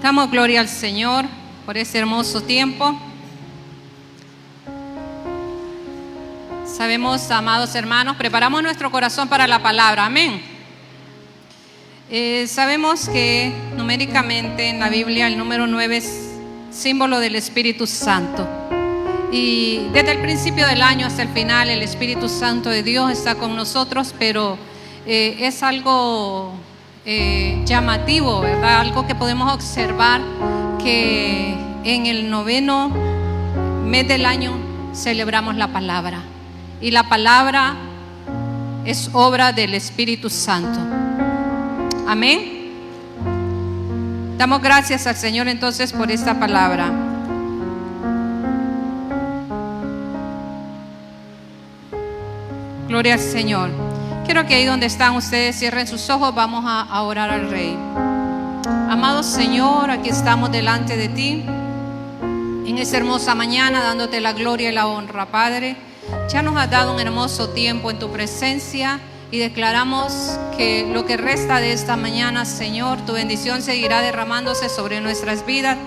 Damos gloria al Señor por este hermoso tiempo. Sabemos, amados hermanos, preparamos nuestro corazón para la palabra. Amén. Sabemos que numéricamente en la Biblia el número 9 es símbolo del Espíritu Santo. Y desde el principio del año hasta el final el Espíritu Santo de Dios está con nosotros, pero es algo llamativo, ¿verdad? Algo que podemos observar, que en el 9º mes del año celebramos la palabra, y la palabra es obra del Espíritu Santo. Amén. Damos gracias al Señor entonces por esta palabra. Gloria al Señor. Quiero que ahí donde están ustedes cierren sus ojos. Vamos a orar al Rey. Amado Señor, aquí estamos delante de ti en esta hermosa mañana, dándote la gloria y la honra, Padre. Ya nos has dado un hermoso tiempo en tu presencia y declaramos que lo que resta de esta mañana, Señor, tu bendición seguirá derramándose sobre nuestras vidas,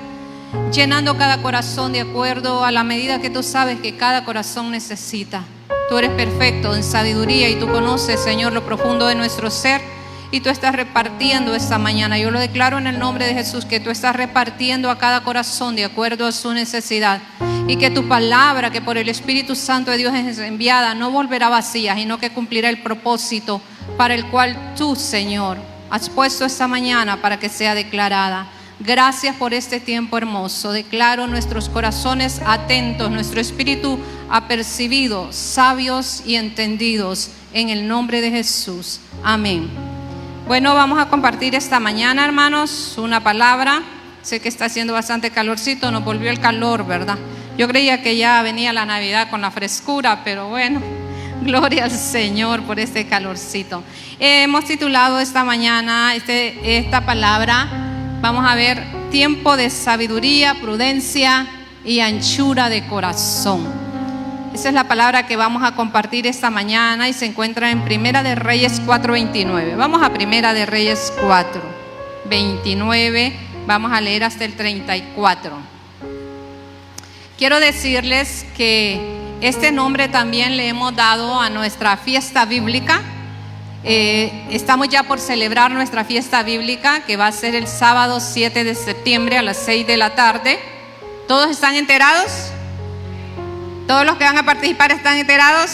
llenando cada corazón de acuerdo a la medida que tú sabes que cada corazón necesita. Tú eres perfecto en sabiduría y tú conoces, Señor, lo profundo de nuestro ser, y tú estás repartiendo esta mañana. Yo lo declaro en el nombre de Jesús, que tú estás repartiendo a cada corazón de acuerdo a su necesidad, y que tu palabra, que por el Espíritu Santo de Dios es enviada, no volverá vacía, sino que cumplirá el propósito para el cual tú, Señor, has puesto esta mañana para que sea declarada. Gracias por este tiempo hermoso. Declaro nuestros corazones atentos, nuestro espíritu apercibido, sabios y entendidos, en el nombre de Jesús. Amén. Bueno, vamos a compartir esta mañana, hermanos, una palabra. Sé que está haciendo bastante calorcito, nos volvió el calor, ¿verdad? Yo creía que ya venía la Navidad con la frescura, pero bueno, gloria al Señor por este calorcito. Hemos titulado esta mañana esta palabra, vamos a ver, tiempo de sabiduría, prudencia y anchura de corazón. Esa es la palabra que vamos a compartir esta mañana y se encuentra en Primera de Reyes 4:29. Vamos a Primera de Reyes 4:29, vamos a leer hasta el 34. Quiero decirles que este nombre también le hemos dado a nuestra fiesta bíblica. Estamos ya por celebrar nuestra fiesta bíblica, que va a ser el sábado 7 de septiembre a las 6 de la tarde. ¿Todos están enterados? ¿Todos los que van a participar están enterados?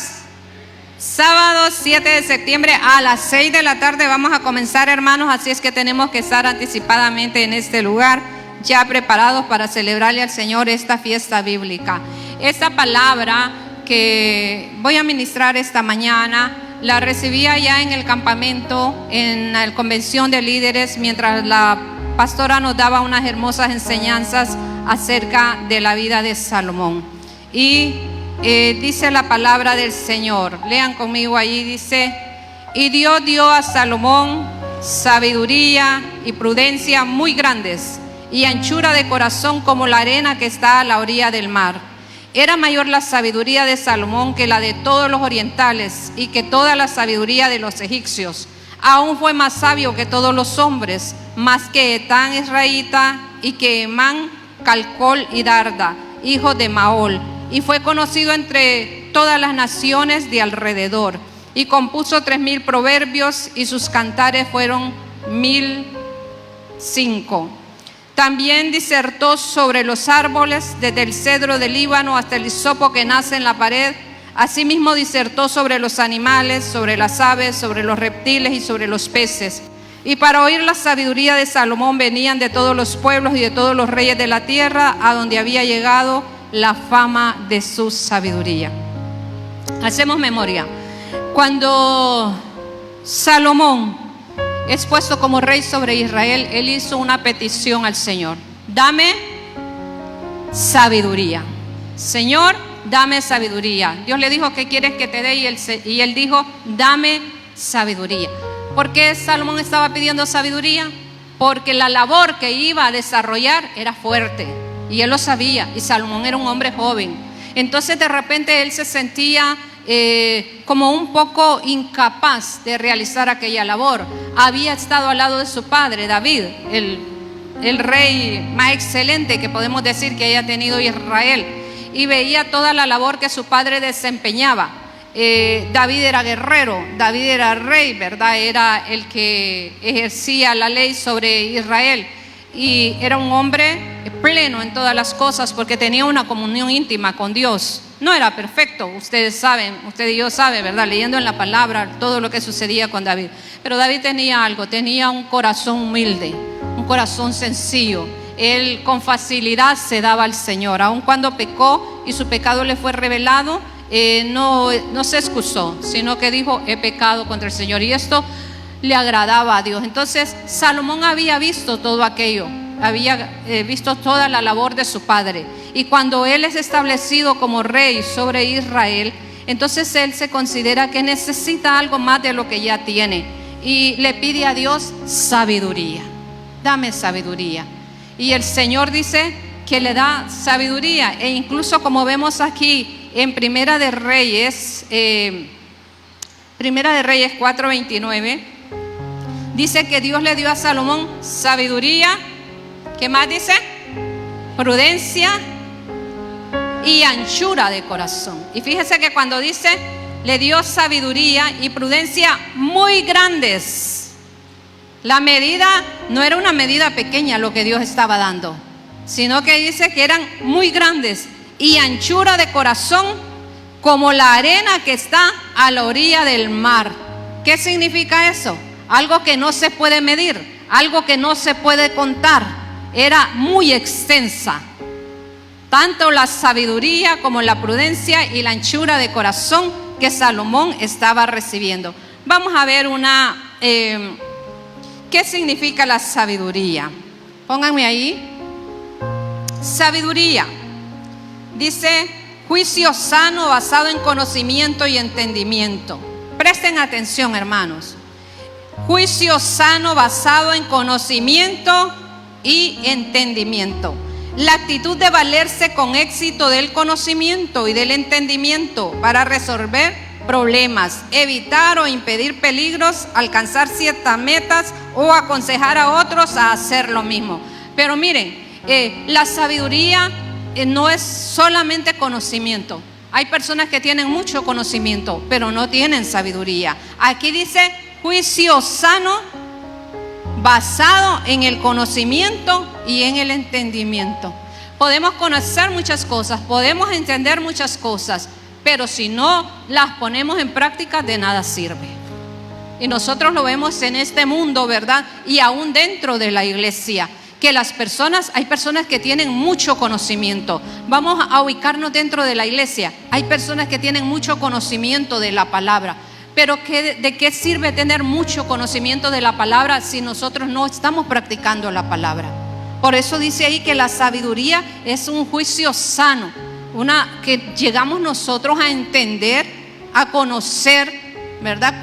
Sábado 7 de septiembre a las 6 de la tarde vamos a comenzar, hermanos, así es que tenemos que estar anticipadamente en este lugar, ya preparados para celebrarle al Señor esta fiesta bíblica. Esta palabra que voy a ministrar esta mañana la recibí allá en el campamento, en la convención de líderes, mientras la pastora nos daba unas hermosas enseñanzas acerca de la vida de Salomón. Y dice la palabra del Señor, lean conmigo ahí, dice: y Dios dio a Salomón sabiduría y prudencia muy grandes, y anchura de corazón como la arena que está a la orilla del mar. Era mayor la sabiduría de Salomón que la de todos los orientales, y que toda la sabiduría de los egipcios. Aún fue más sabio que todos los hombres, más que Etán israelita, y que Emán, Calcol y Darda, hijo de Maol. Y fue conocido entre todas las naciones de alrededor, y compuso 3000 proverbios, y sus cantares fueron 1005. También disertó sobre los árboles, desde el cedro del Líbano hasta el hisopo que nace en la pared. Asimismo disertó sobre los animales, sobre las aves, sobre los reptiles y sobre los peces. Y para oír la sabiduría de Salomón venían de todos los pueblos y de todos los reyes de la tierra, a donde había llegado la fama de su sabiduría. Hacemos memoria. Cuando Salomón es puesto como rey sobre Israel, él hizo una petición al Señor: dame sabiduría. Señor, dame sabiduría. Dios le dijo: ¿qué quieres que te dé? Y él dijo: dame sabiduría. ¿Por qué Salomón estaba pidiendo sabiduría? Porque la labor que iba a desarrollar era fuerte, y él lo sabía, y Salomón era un hombre joven. Entonces de repente él se sentía como un poco incapaz de realizar aquella labor. Había estado al lado de su padre David, el el rey más excelente que podemos decir que haya tenido Israel, y veía toda la labor que su padre desempeñaba. David era guerrero, David era rey, ¿verdad? Era el que ejercía la ley sobre Israel, y era un hombre pleno en todas las cosas porque tenía una comunión íntima con Dios. No era perfecto, ustedes saben, usted y yo saben, ¿verdad? Leyendo en la palabra todo lo que sucedía con David. Pero David tenía algo, tenía un corazón humilde, un corazón sencillo. Él con facilidad se daba al Señor, aun cuando pecó y su pecado le fue revelado. No se excusó, sino que dijo: he pecado contra el Señor, y esto le agradaba a Dios. Entonces Salomón había visto todo aquello, había visto toda la labor de su padre, y cuando él es establecido como rey sobre Israel, entonces él se considera que necesita algo más de lo que ya tiene, y le pide a Dios sabiduría. Dame sabiduría. Y el Señor dice que le da sabiduría, e incluso como vemos aquí en Primera de Reyes 4:29, dice que Dios le dio a Salomón sabiduría. ¿Qué más dice? Prudencia y anchura de corazón. Y fíjese que cuando dice le dio sabiduría y prudencia muy grandes, la medida no era una medida pequeña lo que Dios estaba dando, sino que dice que eran muy grandes, y anchura de corazón como la arena que está a la orilla del mar. ¿Qué significa eso? Algo que no se puede medir, algo que no se puede contar. Era muy extensa, tanto la sabiduría como la prudencia y la anchura de corazón que Salomón estaba recibiendo. Vamos a ver ¿qué significa la sabiduría? Pónganme ahí. Sabiduría. Dice: juicio sano basado en conocimiento y entendimiento. Presten atención, hermanos. Juicio sano basado en conocimiento y entendimiento. La actitud de valerse con éxito del conocimiento y del entendimiento para resolver problemas, evitar o impedir peligros, alcanzar ciertas metas o aconsejar a otros a hacer lo mismo. Pero miren, la sabiduría no es solamente conocimiento. Hay personas que tienen mucho conocimiento, pero no tienen sabiduría. Aquí dice juicio sano basado en el conocimiento y en el entendimiento. Podemos conocer muchas cosas, podemos entender muchas cosas, pero si no las ponemos en práctica, de nada sirve. Y nosotros lo vemos en este mundo, ¿verdad? Y aún dentro de la iglesia, que hay personas que tienen mucho conocimiento. Vamos a ubicarnos dentro de la iglesia. Hay personas que tienen mucho conocimiento de la palabra, pero ¿de qué sirve tener mucho conocimiento de la palabra si nosotros no estamos practicando la palabra? Por eso dice ahí que la sabiduría es un juicio sano, que llegamos nosotros a entender, a conocer, ¿verdad?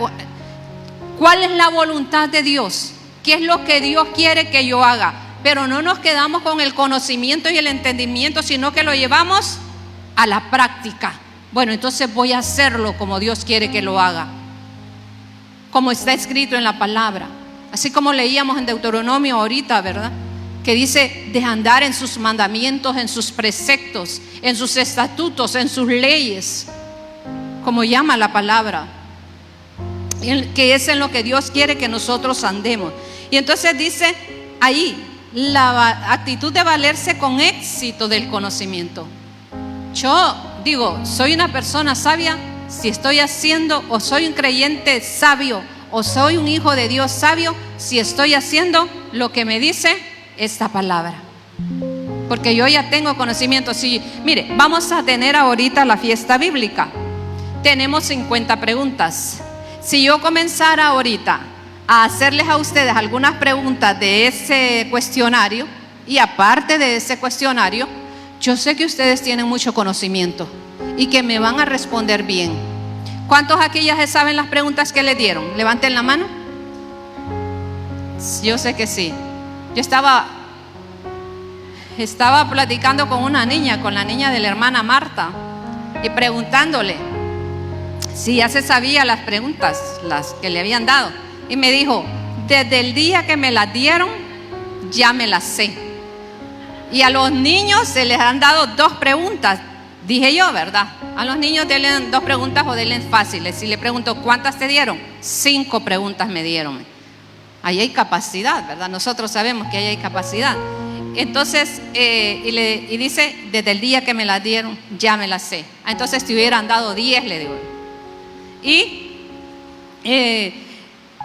¿Cuál es la voluntad de Dios? ¿Qué es lo que Dios quiere que yo haga? Pero no nos quedamos con el conocimiento y el entendimiento, sino que lo llevamos a la práctica. Bueno, entonces voy a hacerlo como Dios quiere que lo haga, como está escrito en la palabra. Así como leíamos en Deuteronomio ahorita, ¿verdad? Que dice de andar en sus mandamientos, en sus preceptos, en sus estatutos, en sus leyes, como llama la palabra, que es en lo que Dios quiere que nosotros andemos. Y entonces dice ahí la actitud de valerse con éxito del conocimiento. Yo digo, soy una persona sabia si estoy haciendo, o soy un creyente sabio, o soy un hijo de Dios sabio si estoy haciendo lo que me dice esta palabra, porque yo ya tengo conocimiento. Mire, vamos a tener ahorita la fiesta bíblica. Tenemos 50 preguntas. Si yo comenzara ahorita a hacerles a ustedes algunas preguntas de ese cuestionario, y aparte de ese cuestionario, yo sé que ustedes tienen mucho conocimiento y que me van a responder bien. ¿Cuántos aquí ya saben las preguntas que les dieron? Levanten la mano. Yo sé que sí. Yo estaba platicando con una niña, con la niña de la hermana Marta, y preguntándole si ya se sabía las preguntas, las que le habían dado. Y me dijo, desde el día que me las dieron, ya me la sé. Y a los niños se les han dado 2 preguntas, dije yo, ¿verdad? A los niños denle 2 preguntas o denle fáciles. Si le pregunto, ¿cuántas te dieron? 5 preguntas me dieron. Ahí hay capacidad, ¿verdad? Nosotros sabemos que ahí hay capacidad. Entonces, y dice, desde el día que me las dieron, ya me las sé. Entonces, te hubieran dado 10, le digo. Y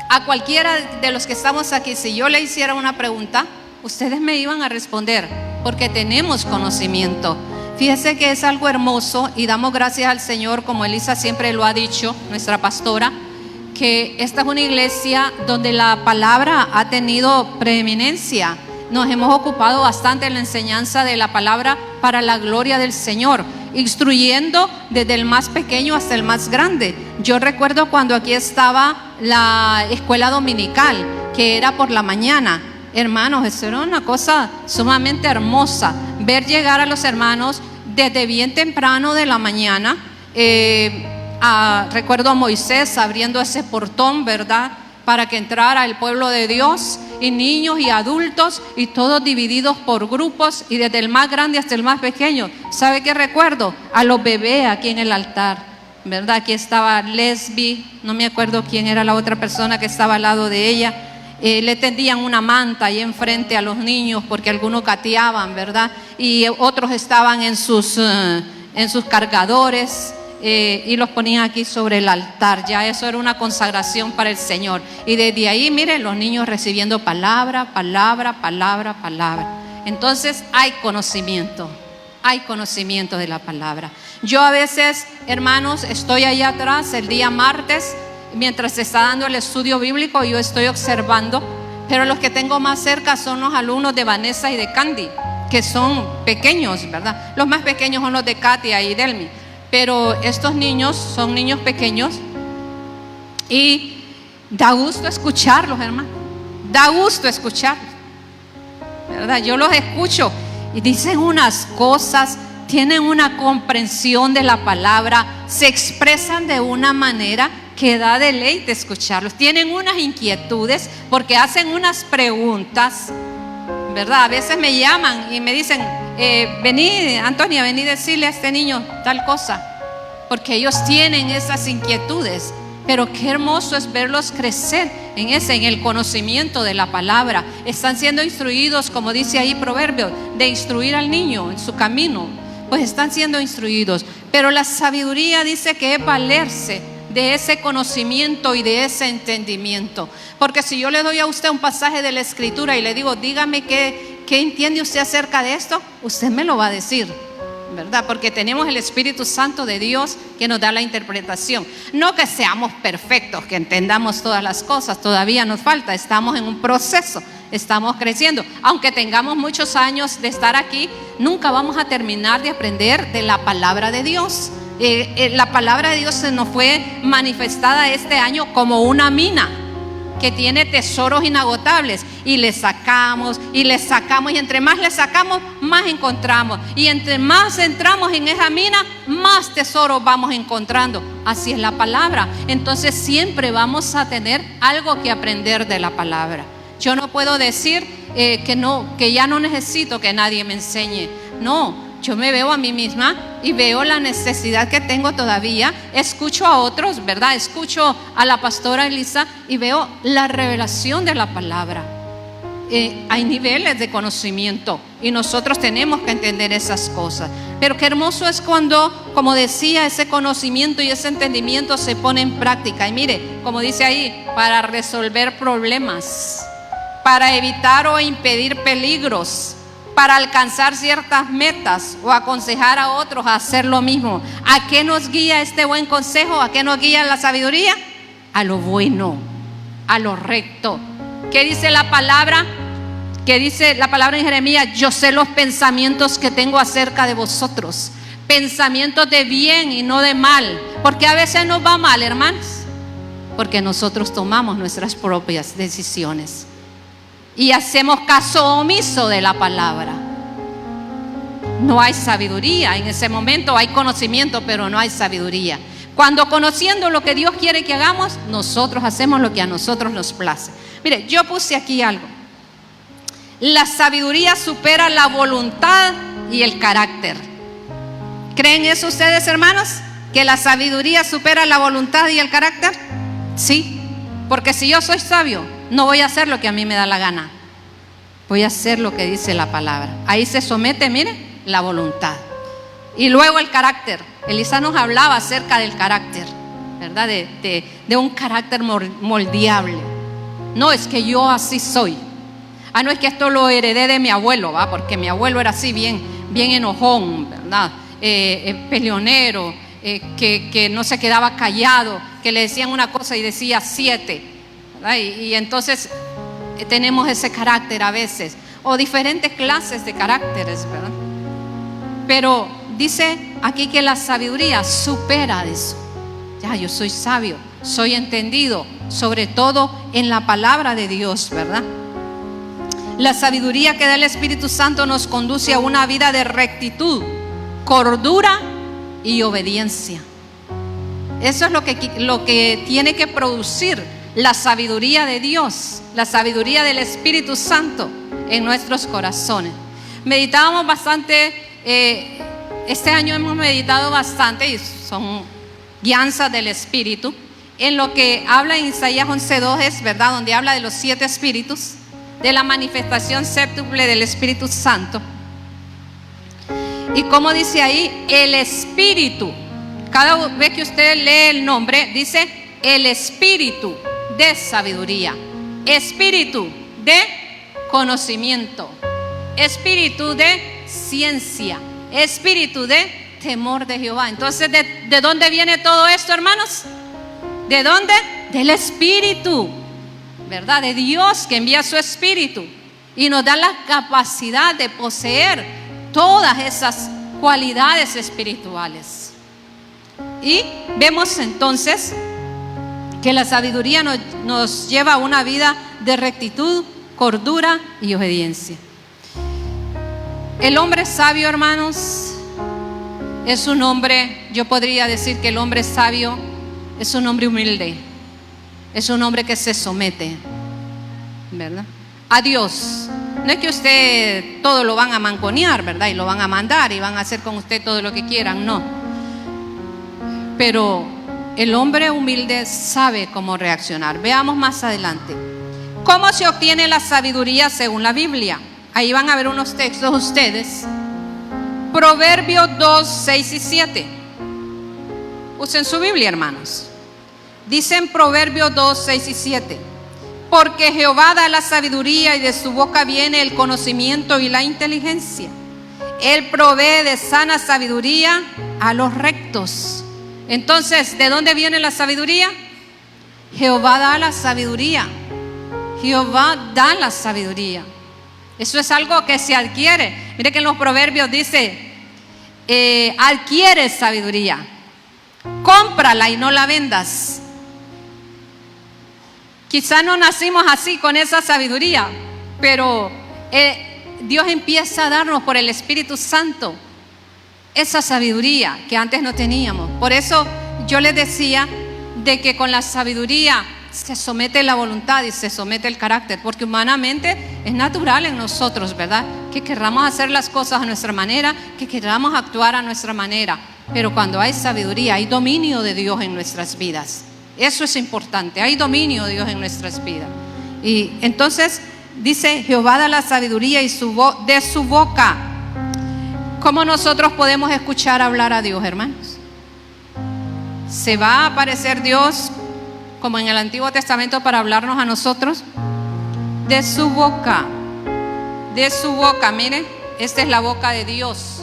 a cualquiera de los que estamos aquí, si yo le hiciera una pregunta, ustedes me iban a responder, porque tenemos conocimiento. Fíjese que es algo hermoso y damos gracias al Señor, como Elisa siempre lo ha dicho, nuestra pastora, que esta es una iglesia donde la palabra ha tenido preeminencia. Nos hemos ocupado bastante en la enseñanza de la palabra para la gloria del Señor, instruyendo desde el más pequeño hasta el más grande. Yo recuerdo cuando aquí estaba la escuela dominical, que era por la mañana. Hermanos, eso era una cosa sumamente hermosa, ver llegar a los hermanos desde bien temprano de la mañana. Recuerdo a Moisés abriendo ese portón, ¿verdad?, para que entrara el pueblo de Dios, y niños y adultos, y todos divididos por grupos, y desde el más grande hasta el más pequeño. ¿Sabe qué recuerdo? A los bebés aquí en el altar, ¿verdad? Aquí estaba Lesbi, no me acuerdo quién era la otra persona que estaba al lado de ella. Le tendían una manta ahí enfrente a los niños porque algunos gateaban, ¿verdad? Y otros estaban en sus cargadores. Y los ponían aquí sobre el altar. Ya eso era una consagración para el Señor. Y desde ahí, miren, los niños recibiendo palabra. Entonces hay conocimiento de la palabra. Yo a veces, hermanos, estoy allá atrás el día martes, mientras se está dando el estudio bíblico, yo estoy observando, pero los que tengo más cerca son los alumnos de Vanessa y de Candy, que son pequeños, ¿verdad? Los más pequeños son los de Katia y Delmi. Pero estos niños son niños pequeños y da gusto escucharlos, hermano. Da gusto escucharlos, ¿verdad? Yo los escucho y dicen unas cosas, tienen una comprensión de la palabra, se expresan de una manera que da deleite escucharlos. Tienen unas inquietudes porque hacen unas preguntas, ¿verdad? A veces me llaman y me dicen, vení, Antonia, vení a decirle a este niño tal cosa, porque ellos tienen esas inquietudes. Pero qué hermoso es verlos crecer en el conocimiento de la palabra. Están siendo instruidos, como dice ahí Proverbios, de instruir al niño en su camino, pues están siendo instruidos. Pero la sabiduría dice que es valerse de ese conocimiento y de ese entendimiento. Porque si yo le doy a usted un pasaje de la Escritura y le digo, dígame qué entiende usted acerca de esto, usted me lo va a decir, ¿verdad? Porque tenemos el Espíritu Santo de Dios que nos da la interpretación. No que seamos perfectos, que entendamos todas las cosas, todavía nos falta, estamos en un proceso, estamos creciendo. Aunque tengamos muchos años de estar aquí, nunca vamos a terminar de aprender de la palabra de Dios. La palabra de Dios se nos fue manifestada este año como una mina que tiene tesoros inagotables, y le sacamos y entre más le sacamos, más encontramos, y entre más entramos en esa mina, más tesoros vamos encontrando. Así es la palabra. Entonces siempre vamos a tener algo que aprender de la palabra. Yo no puedo decir que ya no necesito que nadie me enseñe. No, yo me veo a mí misma y veo la necesidad que tengo todavía. Escucho a otros, ¿verdad? Escucho a la pastora Elisa y veo la revelación de la palabra. Hay niveles de conocimiento y nosotros tenemos que entender esas cosas. Pero qué hermoso es cuando, como decía, ese conocimiento y ese entendimiento se pone en práctica. Y mire, como dice ahí, para resolver problemas, para evitar o impedir peligros, para alcanzar ciertas metas o aconsejar a otros a hacer lo mismo. ¿A qué nos guía este buen consejo? ¿A qué nos guía la sabiduría? A lo bueno, a lo recto. ¿Qué dice la palabra? ¿Qué dice la palabra en Jeremías? Yo sé los pensamientos que tengo acerca de vosotros, pensamientos de bien y no de mal. Porque a veces nos va mal, hermanos, porque nosotros tomamos nuestras propias decisiones y hacemos caso omiso de la palabra. No hay sabiduría en ese momento. Hay conocimiento, pero no hay sabiduría. Cuando, conociendo lo que Dios quiere que hagamos, nosotros hacemos lo que a nosotros nos place. Mire, yo puse aquí algo. La sabiduría supera la voluntad y el carácter. ¿Creen eso ustedes, hermanos? ¿Que la sabiduría supera la voluntad y el carácter? Sí, porque si yo soy sabio, no voy a hacer lo que a mí me da la gana. Voy a hacer lo que dice la palabra. Ahí se somete, mire, la voluntad. Y luego el carácter. Elisa nos hablaba acerca del carácter, ¿verdad? De un carácter moldeable. No es que yo así soy. No es que esto lo heredé de mi abuelo, ¿va? Porque mi abuelo era así bien enojón, ¿verdad? Peleonero, que no se quedaba callado, que le decían una cosa y decía 7, ¿verdad? Y entonces tenemos ese carácter a veces, o diferentes clases de caracteres, ¿verdad? Pero dice aquí que la sabiduría supera eso. Ya, yo soy sabio, soy entendido, sobre todo en la palabra de Dios, ¿verdad? La sabiduría que da el Espíritu Santo nos conduce a una vida de rectitud, cordura y obediencia. Eso es lo que tiene que producir la sabiduría de Dios, la sabiduría del Espíritu Santo en nuestros corazones. Meditábamos bastante, este año hemos meditado bastante, y son guianzas del Espíritu, en lo que habla en Isaías 11:2, es verdad, donde habla de los 7 espíritus, de la manifestación séptuple del Espíritu Santo. Y como dice ahí, el Espíritu, cada vez que usted lee el nombre, dice el Espíritu de sabiduría, Espíritu de conocimiento, Espíritu de ciencia, Espíritu de temor de Jehová. Entonces, ¿de dónde viene todo esto, hermanos? ¿De dónde? Del Espíritu, ¿verdad? De Dios, que envía su Espíritu y nos da la capacidad de poseer todas esas cualidades espirituales. Y vemos entonces que la sabiduría nos lleva a una vida de rectitud, cordura y obediencia. El hombre sabio, hermanos, es un hombre, yo podría decir que el hombre sabio es un hombre humilde, es un hombre que se somete, ¿verdad? A Dios. No es que usted todo lo van a manconear, ¿verdad? Y lo van a mandar y van a hacer con usted todo lo que quieran, no. Pero el hombre humilde sabe cómo reaccionar. Veamos más adelante. ¿Cómo se obtiene la sabiduría según la Biblia? Ahí van a ver unos textos ustedes. Proverbios 2, 6 y 7. Usen su Biblia, hermanos. Dicen Proverbios 2, 6 y 7. Porque Jehová da la sabiduría y de su boca viene el conocimiento y la inteligencia. Él provee de sana sabiduría a los rectos. Entonces, ¿de dónde viene la sabiduría? Jehová da la sabiduría. Jehová da la sabiduría. Eso es algo que se adquiere. Mire que en los proverbios dice, adquiere sabiduría, cómprala y no la vendas. Quizá no nacimos así con esa sabiduría, pero Dios empieza a darnos por el Espíritu Santo esa sabiduría que antes no teníamos. Por eso yo les decía de que con la sabiduría se somete la voluntad y se somete el carácter, porque humanamente es natural en nosotros, ¿verdad? Que querramos hacer las cosas a nuestra manera, que querramos actuar a nuestra manera, pero cuando hay sabiduría, hay dominio de Dios en nuestras vidas. Eso es importante, hay dominio de Dios en nuestras vidas. Y entonces dice, Jehová da la sabiduría y de su boca. ¿Cómo nosotros podemos escuchar hablar a Dios, hermanos? ¿Se va a aparecer Dios como en el Antiguo Testamento para hablarnos a nosotros? De su boca, mire, esta es la boca de Dios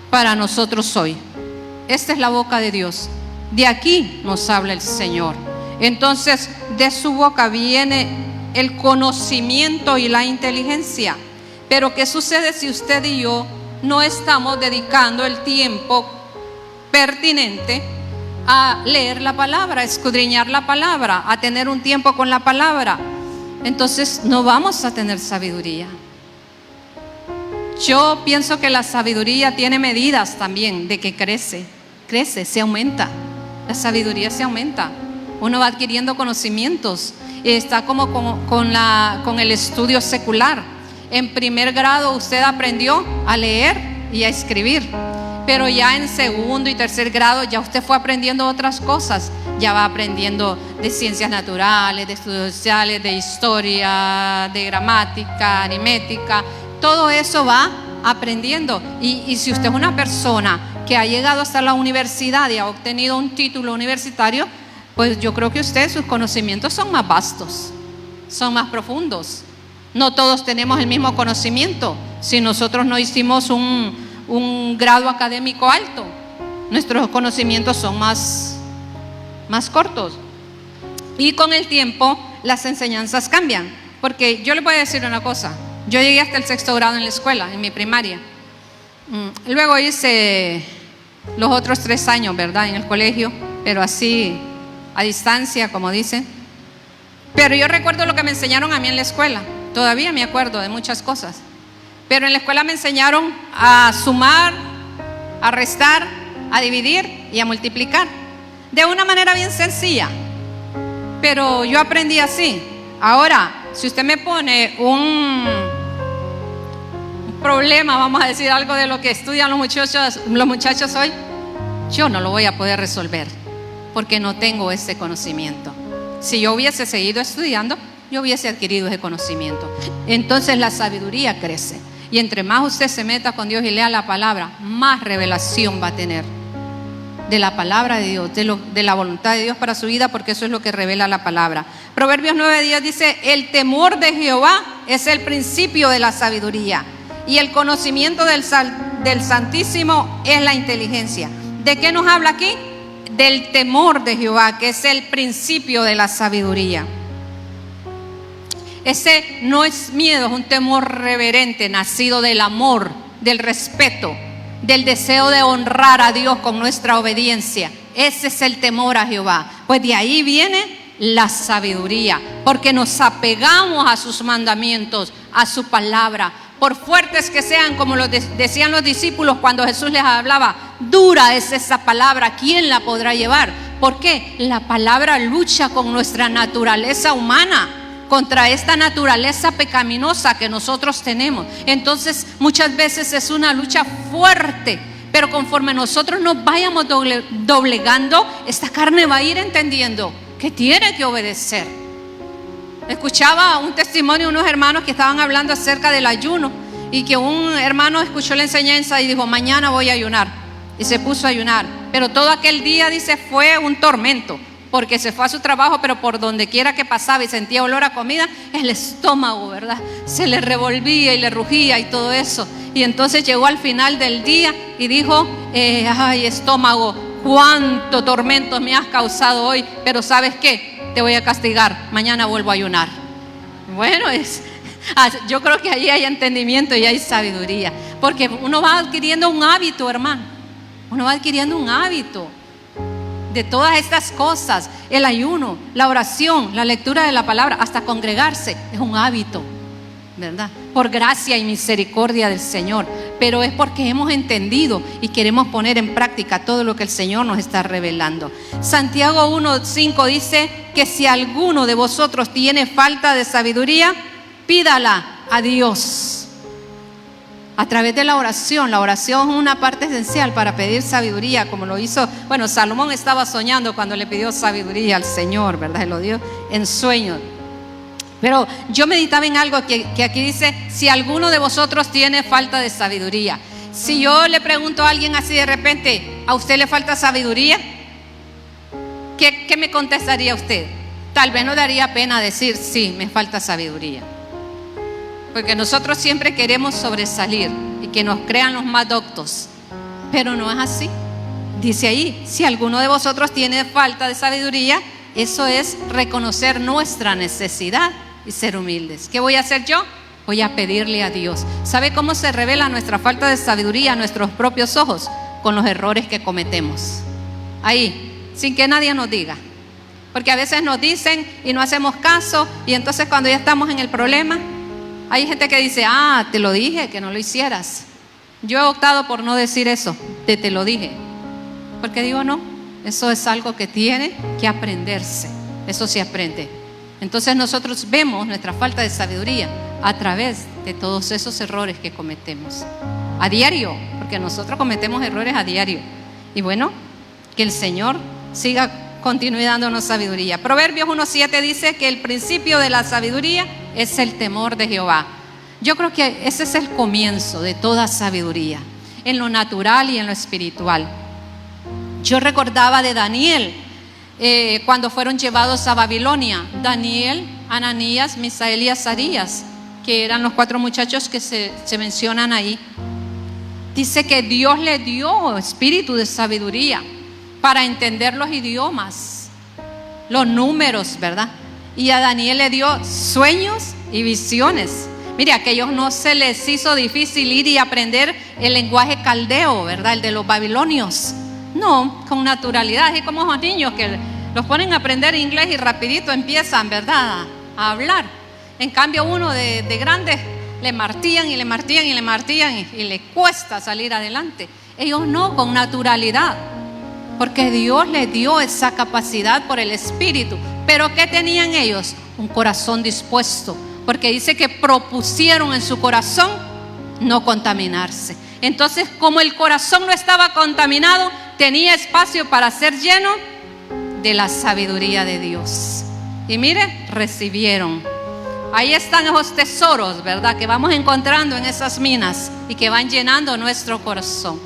para nosotros hoy. Esta es la boca de Dios. De aquí nos habla el Señor. Entonces, de su boca viene el conocimiento y la inteligencia. Pero ¿qué sucede si usted y yo no estamos dedicando el tiempo pertinente a leer la palabra, a escudriñar la palabra, a tener un tiempo con la palabra? Entonces no vamos a tener sabiduría. Yo pienso que la sabiduría tiene medidas también de que crece, se aumenta. La sabiduría se aumenta. Uno va adquiriendo conocimientos. Está como con el estudio secular. En primer grado usted aprendió a leer y a escribir, pero ya en segundo y tercer grado ya usted fue aprendiendo otras cosas. Ya va aprendiendo de ciencias naturales, de estudios sociales, de historia, de gramática, aritmética. Todo eso va aprendiendo. Y si usted es una persona que ha llegado hasta la universidad y ha obtenido un título universitario, pues yo creo que sus conocimientos son más vastos, son más profundos. No todos tenemos el mismo conocimiento. Si nosotros no hicimos un grado académico alto, nuestros conocimientos son más cortos. Y con el tiempo las enseñanzas cambian. Porque yo les voy a decir una cosa. Yo llegué hasta el 6º grado en la escuela, en mi primaria. Luego hice los otros 3 años, ¿verdad?, en el colegio, pero así a distancia, como dicen. Pero yo recuerdo lo que me enseñaron a mí en la escuela. Todavía me acuerdo de muchas cosas. Pero en la escuela me enseñaron a sumar, a restar, a dividir y a multiplicar. De una manera bien sencilla. Pero yo aprendí así. Ahora, si usted me pone un problema, vamos a decir algo de lo que estudian los muchachos hoy, yo no lo voy a poder resolver porque no tengo ese conocimiento. Si yo hubiese seguido estudiando, yo hubiese adquirido ese conocimiento. Entonces la sabiduría crece. Y entre más usted se meta con Dios y lea la palabra, más revelación va a tener de la palabra de Dios, de la voluntad de Dios para su vida, porque eso es lo que revela la palabra. Proverbios 9:10 dice: el temor de Jehová es el principio de la sabiduría, y el conocimiento del Santísimo es la inteligencia. ¿De qué nos habla aquí? Del temor de Jehová, que es el principio de la sabiduría. Ese no es miedo, es un temor reverente, nacido del amor, del respeto, del deseo de honrar a Dios con nuestra obediencia. Ese es el temor a Jehová. Pues de ahí viene la sabiduría, porque nos apegamos a sus mandamientos, a su palabra. Por fuertes que sean, como decían los discípulos cuando Jesús les hablaba, dura es esa palabra, ¿quién la podrá llevar? ¿Por qué? La palabra lucha con nuestra naturaleza humana, contra esta naturaleza pecaminosa que nosotros tenemos. Entonces muchas veces es una lucha fuerte, pero conforme nosotros nos vayamos doblegando, esta carne va a ir entendiendo que tiene que obedecer. Escuchaba un testimonio de unos hermanos que estaban hablando acerca del ayuno, y que un hermano escuchó la enseñanza y dijo: mañana voy a ayunar, y se puso a ayunar. Pero todo aquel día, dice, fue un tormento, porque se fue a su trabajo, pero por donde quiera que pasaba y sentía olor a comida, el estómago, ¿verdad?, se le revolvía y le rugía y todo eso. Y entonces llegó al final del día y dijo: ay, estómago, cuánto tormento me has causado hoy, pero ¿sabes qué? Te voy a castigar, mañana vuelvo a ayunar. Bueno, yo creo que ahí hay entendimiento y hay sabiduría, porque uno va adquiriendo un hábito, hermano. Uno va adquiriendo un hábito de todas estas cosas. El ayuno, la oración, la lectura de la palabra, hasta congregarse, es un hábito, ¿verdad? Por gracia y misericordia del Señor. Pero es porque hemos entendido y queremos poner en práctica todo lo que el Señor nos está revelando. Santiago 1:5 dice que si alguno de vosotros tiene falta de sabiduría, pídala a Dios. A través de la oración. La oración es una parte esencial para pedir sabiduría, como lo hizo, bueno, Salomón estaba soñando cuando le pidió sabiduría al Señor, ¿verdad? Se lo dio en sueños. Pero yo meditaba en algo que aquí dice: si alguno de vosotros tiene falta de sabiduría. Si yo le pregunto a alguien así de repente: ¿a usted le falta sabiduría? ¿Qué me contestaría usted? Tal vez no daría pena decir: sí, me falta sabiduría. Porque nosotros siempre queremos sobresalir y que nos crean los más doctos. Pero no es así. Dice ahí: si alguno de vosotros tiene falta de sabiduría, eso es reconocer nuestra necesidad y ser humildes. ¿Qué voy a hacer yo? Voy a pedirle a Dios. ¿Sabe cómo se revela nuestra falta de sabiduría a nuestros propios ojos? Con los errores que cometemos. Ahí, sin que nadie nos diga. Porque a veces nos dicen y no hacemos caso, y entonces cuando ya estamos en el problema, hay gente que dice: ah, te lo dije que no lo hicieras. Yo he optado por no decir eso, te lo dije. Porque digo, no, eso es algo que tiene que aprenderse. Eso se aprende. Entonces nosotros vemos nuestra falta de sabiduría a través de todos esos errores que cometemos a diario, porque nosotros cometemos errores a diario. Y bueno, que el Señor continúe dándonos sabiduría. Proverbios 1:7 dice que el principio de la sabiduría es el temor de Jehová. Yo creo que ese es el comienzo de toda sabiduría, en lo natural y en lo espiritual. Yo recordaba de Daniel, cuando fueron llevados a Babilonia. Daniel, Ananías, Misael y Azarías, que eran los 4 muchachos que se mencionan ahí. Dice que Dios le dio espíritu de sabiduría para entender los idiomas, los números, ¿verdad? Y a Daniel le dio sueños y visiones. Mire, a aquellos no se les hizo difícil ir y aprender el lenguaje caldeo, ¿verdad? El de los babilonios. No, con naturalidad, así como los niños que los ponen a aprender inglés y rapidito empiezan, ¿verdad?, a hablar. En cambio uno de grandes le martillan y le martillan y le martillan y le cuesta salir adelante. Ellos no, con naturalidad, porque Dios les dio esa capacidad por el Espíritu. Pero ¿qué tenían ellos? Un corazón dispuesto, porque dice que propusieron en su corazón no contaminarse. Entonces, como el corazón no estaba contaminado, tenía espacio para ser lleno de la sabiduría de Dios. Y mire, recibieron. Ahí están esos tesoros, ¿verdad?, que vamos encontrando en esas minas y que van llenando nuestro corazón.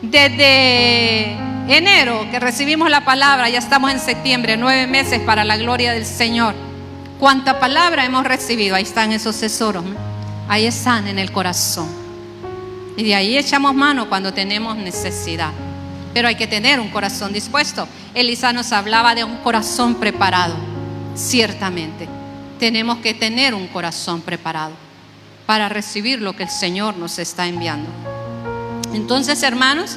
Desde enero que recibimos la palabra, ya estamos en septiembre, 9 meses para la gloria del Señor. ¿Cuánta palabra hemos recibido? Ahí están esos tesoros, ¿no? Ahí están en el corazón. Y de ahí echamos mano cuando tenemos necesidad. Pero hay que tener un corazón dispuesto. Elisa nos hablaba de un corazón preparado. Ciertamente, tenemos que tener un corazón preparado para recibir lo que el Señor nos está enviando. Entonces, hermanos,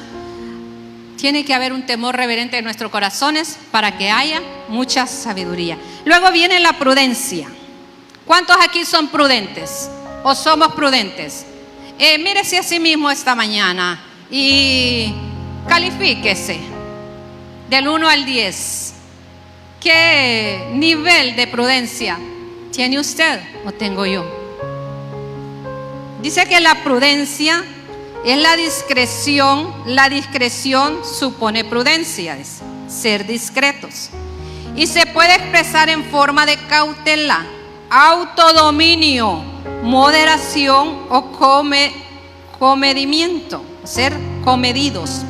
tiene que haber un temor reverente en nuestros corazones para que haya mucha sabiduría. Luego viene la prudencia. ¿Cuántos aquí son prudentes o somos prudentes? Mírese a sí mismo esta mañana y califíquese del 1 al 10. ¿Qué nivel de prudencia tiene usted o tengo yo? Dice que la prudencia es la discreción. La discreción supone prudencia, es ser discretos. Y se puede expresar en forma de cautela, autodominio, moderación o comedimiento, ser comedidos.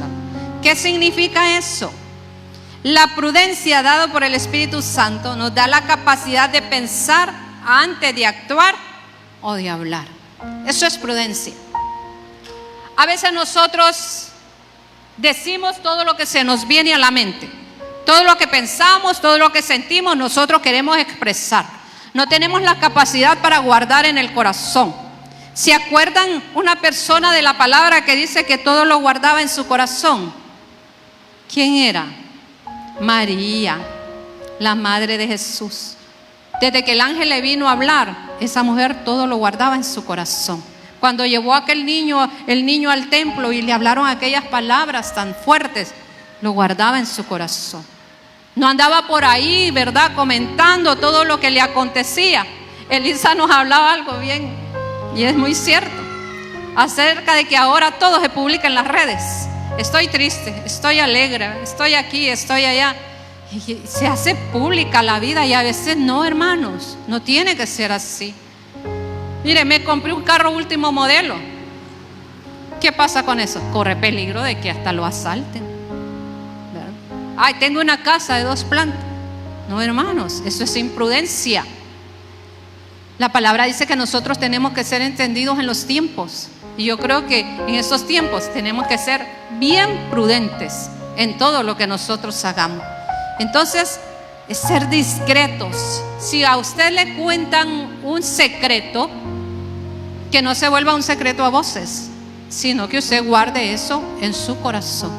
¿Qué significa eso? La prudencia dada por el Espíritu Santo nos da la capacidad de pensar antes de actuar o de hablar. Eso es prudencia. A veces nosotros decimos todo lo que se nos viene a la mente, todo lo que pensamos, todo lo que sentimos, nosotros queremos expresar. No tenemos la capacidad para guardar en el corazón. ¿Se acuerdan una persona de la palabra que dice que todo lo guardaba en su corazón? ¿Quién era? María, la madre de Jesús. Desde que el ángel le vino a hablar, esa mujer todo lo guardaba en su corazón. Cuando llevó a el niño al templo y le hablaron aquellas palabras tan fuertes, lo guardaba en su corazón. No andaba por ahí, ¿verdad?, comentando todo lo que le acontecía. Elisa nos hablaba algo bien, y es muy cierto, acerca de que ahora todo se publica en las redes. Estoy triste, estoy alegre, estoy aquí, estoy allá. Y se hace pública la vida, y a veces no, hermanos, no tiene que ser así. Mire, me compré un carro último modelo. ¿Qué pasa con eso? Corre peligro de que hasta lo asalten, ¿verdad? Ay, tengo una casa de 2 plantas. No, hermanos, eso es imprudencia. La palabra dice que nosotros tenemos que ser entendidos en los tiempos. Y yo creo que en esos tiempos tenemos que ser bien prudentes en todo lo que nosotros hagamos. Entonces, es ser discretos. Si a usted le cuentan un secreto, que no se vuelva un secreto a voces, sino que usted guarde eso en su corazón.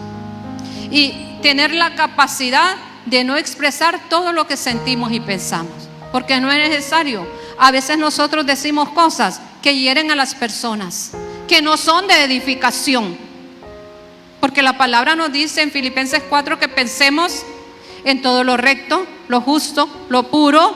Y tener la capacidad de no expresar todo lo que sentimos y pensamos, porque no es necesario. A veces nosotros decimos cosas que hieren a las personas, que no son de edificación, porque la palabra nos dice en Filipenses 4 que pensemos en todo lo recto, lo justo, lo puro,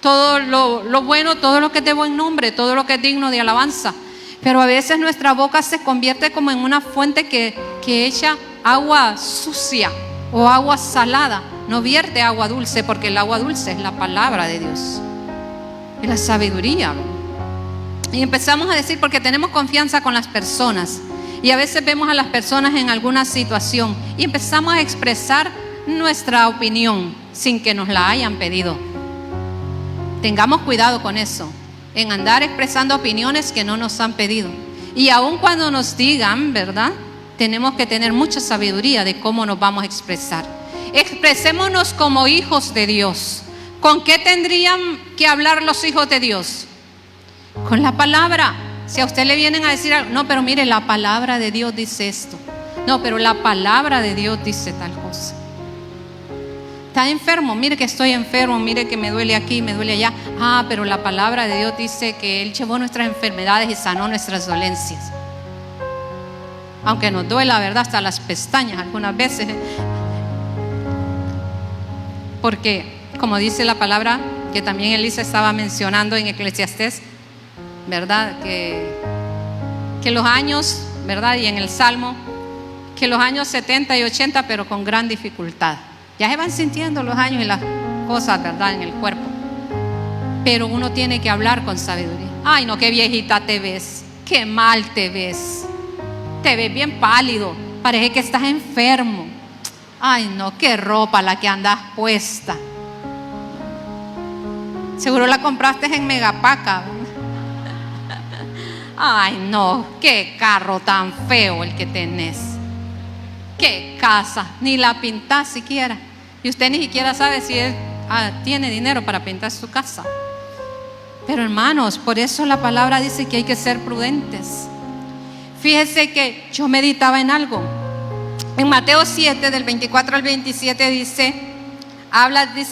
todo lo bueno, todo lo que es de buen nombre, todo lo que es digno de alabanza. Pero a veces nuestra boca se convierte como en una fuente que echa agua sucia o agua salada. No vierte agua dulce, porque el agua dulce es la palabra de Dios, es la sabiduría. Y empezamos a decir, porque tenemos confianza con las personas, y a veces vemos a las personas en alguna situación y empezamos a expresar nuestra opinión sin que nos la hayan pedido. Tengamos cuidado con eso, en andar expresando opiniones que no nos han pedido. Y aun cuando nos digan, ¿verdad?, tenemos que tener mucha sabiduría de cómo nos vamos a expresar. Expresémonos como hijos de Dios. ¿Con qué tendrían que hablar los hijos de Dios? Con la palabra. Si a usted le vienen a decir algo, no, pero mire, la palabra de Dios dice esto. No, pero la palabra de Dios dice tal cosa. Está enfermo, mire que estoy enfermo, mire que me duele aquí, me duele allá. Ah, pero la palabra de Dios dice que Él llevó nuestras enfermedades y sanó nuestras dolencias. Aunque nos duela, ¿verdad?, hasta las pestañas algunas veces. Porque, como dice la palabra, que también Elisa estaba mencionando en Eclesiastés, ¿verdad?, que los años, ¿verdad?, y en el Salmo, que los años 70 y 80, pero con gran dificultad. Ya se van sintiendo los años y las cosas, ¿verdad?, en el cuerpo. Pero uno tiene que hablar con sabiduría. Ay, no, qué viejita te ves, qué mal te ves. Te ves bien pálido, parece que estás enfermo. Ay, no, qué ropa la que andas puesta. Seguro la compraste en Megapaca. Ay, no, qué carro tan feo el que tenés. Qué casa, ni la pintás siquiera. Y usted ni siquiera sabe si él tiene dinero para pintar su casa. Pero hermanos, por eso la palabra dice que hay que ser prudentes. Fíjese que yo meditaba en algo. En Mateo 7, del 24 al 27 dice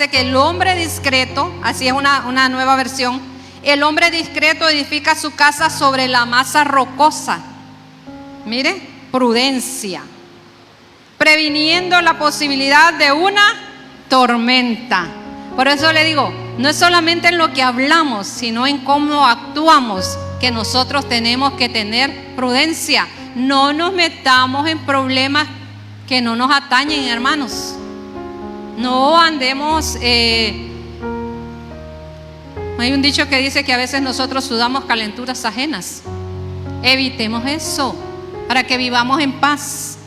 que el hombre discreto, así es una nueva versión, el hombre discreto edifica su casa sobre la masa rocosa. Mire, prudencia, previniendo la posibilidad de una tormenta. Por eso le digo, no es solamente en lo que hablamos, sino en cómo actuamos, que nosotros tenemos que tener prudencia. No nos metamos en problemas que no nos atañen, hermanos. No andemos. Hay un dicho que dice que a veces nosotros sudamos calenturas ajenas. Evitemos eso para que vivamos en paz,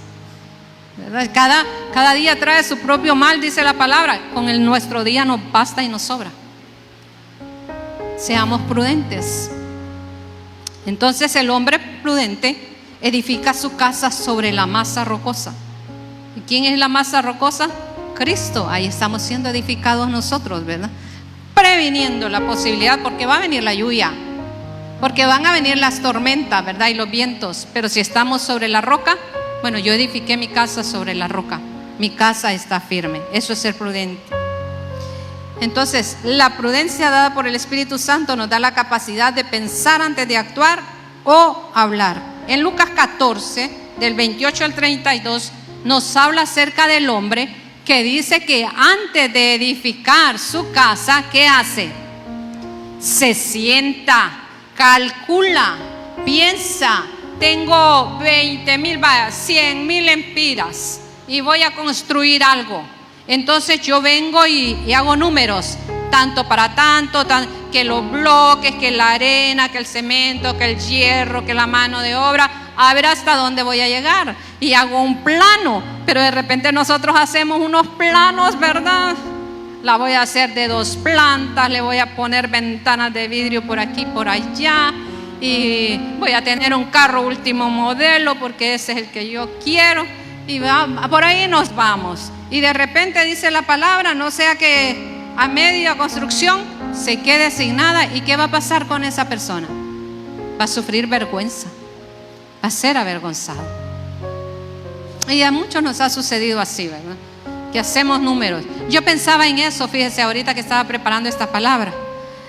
¿verdad? Cada día trae su propio mal, dice la palabra. Con nuestro día nos basta y nos sobra. Seamos prudentes. Entonces el hombre prudente edifica su casa sobre la masa rocosa. ¿Y quién es la masa rocosa? Cristo. Ahí estamos siendo edificados nosotros, ¿verdad? Previniendo la posibilidad, porque va a venir la lluvia, porque van a venir las tormentas, ¿verdad?, y los vientos. Pero si estamos sobre la roca, bueno, yo edifiqué mi casa sobre la roca, mi casa está firme. Eso es ser prudente. Entonces, la prudencia dada por el Espíritu Santo nos da la capacidad de pensar antes de actuar o hablar. En Lucas 14, del 28 al 32, nos habla acerca del hombre que dice que antes de edificar su casa, ¿qué hace? Se sienta, calcula, piensa, tengo 20,000, 100,000 empiras y voy a construir algo. Entonces yo vengo y hago números, tanto para tanto, que los bloques, que la arena, que el cemento, que el hierro, que la mano de obra, a ver hasta dónde voy a llegar. Y hago un plano, pero de repente nosotros hacemos unos planos, ¿verdad? La voy a hacer de 2 plantas, le voy a poner ventanas de vidrio por aquí, por allá, y voy a tener un carro último modelo porque ese es el que yo quiero, y por ahí nos vamos. Y de repente dice la palabra, no sea que a media construcción se quede sin nada. ¿Y qué va a pasar con esa persona? Va a sufrir vergüenza, va a ser avergonzado. Y a muchos nos ha sucedido así, ¿verdad? Que hacemos números. Yo pensaba en eso, fíjese, ahorita que estaba preparando esta palabra,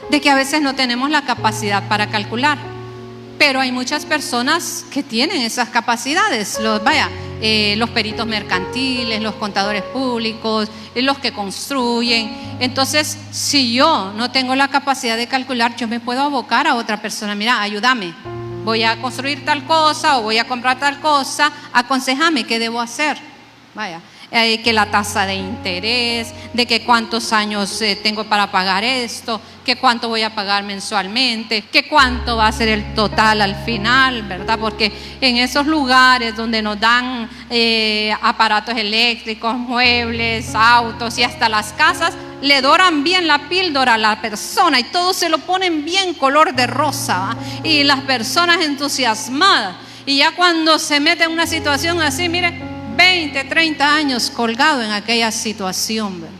de que a veces no tenemos la capacidad para calcular. Pero hay muchas personas que tienen esas capacidades. los peritos mercantiles, los contadores públicos, los que construyen. Entonces, si yo no tengo la capacidad de calcular, yo me puedo abocar a otra persona. Mira, ayúdame, voy a construir tal cosa o voy a comprar tal cosa, aconséjame qué debo hacer. Vaya, que la tasa de interés, de que cuántos años tengo para pagar esto, que cuánto voy a pagar mensualmente, que cuánto va a ser el total al final, ¿verdad? Porque en esos lugares donde nos dan aparatos eléctricos, muebles, autos y hasta las casas, le doran bien la píldora a la persona y todos se lo ponen bien color de rosa, ¿va? Y las personas entusiasmadas, y ya cuando se mete en una situación así, mire, 20, 30 años colgado en aquella situación, ¿verdad?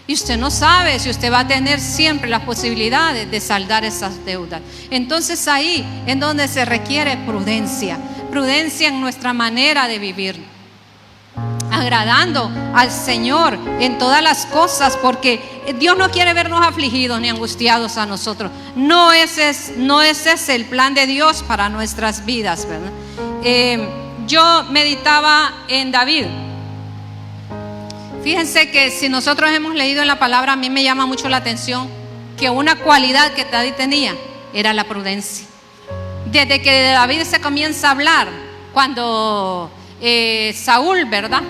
Y usted no sabe si usted va a tener siempre las posibilidades de saldar esas deudas. Entonces ahí es donde se requiere prudencia en nuestra manera de vivir, agradando al Señor en todas las cosas, porque Dios no quiere vernos afligidos ni angustiados a nosotros. No ese es el plan de Dios para nuestras vidas, ¿verdad? Yo meditaba en David. Fíjense que si nosotros hemos leído en la palabra, a mí me llama mucho la atención que una cualidad que David tenía era la prudencia. Desde que de David se comienza a hablar, cuando Saúl, ¿verdad?,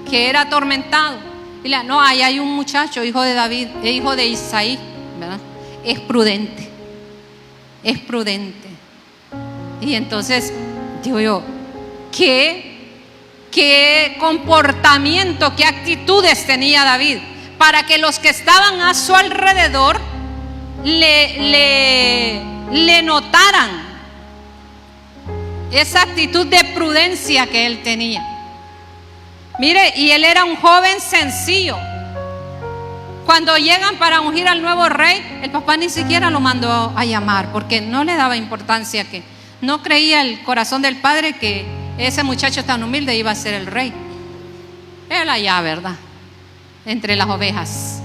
que era atormentado, y no, ahí hay un muchacho, hijo de David, hijo de Isaí, ¿verdad?, es prudente. Y entonces digo yo, ¿qué comportamiento, qué actitudes tenía David para que los que estaban a su alrededor le notaran esa actitud de prudencia que él tenía? Mire, y él era un joven sencillo. Cuando llegan para ungir al nuevo rey, el papá ni siquiera lo mandó a llamar porque no le daba importancia, que no creía el corazón del padre que ese muchacho tan humilde iba a ser el rey. Él allá, ¿verdad?, entre las ovejas.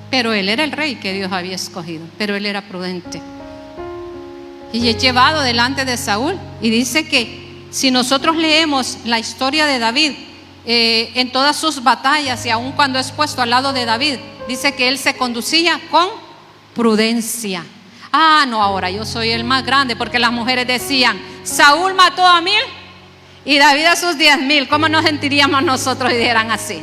Pero él era el rey que Dios había escogido, pero él era prudente. Y es llevado delante de Saúl. Y dice que si nosotros leemos la historia de David, en todas sus batallas y aun cuando es puesto al lado de David, dice que él se conducía con prudencia. Ah, no, ahora yo soy el más grande, porque las mujeres decían, Saúl mató a 1000 y David a sus 10,000. ¿Cómo nos sentiríamos nosotros si dijeran así?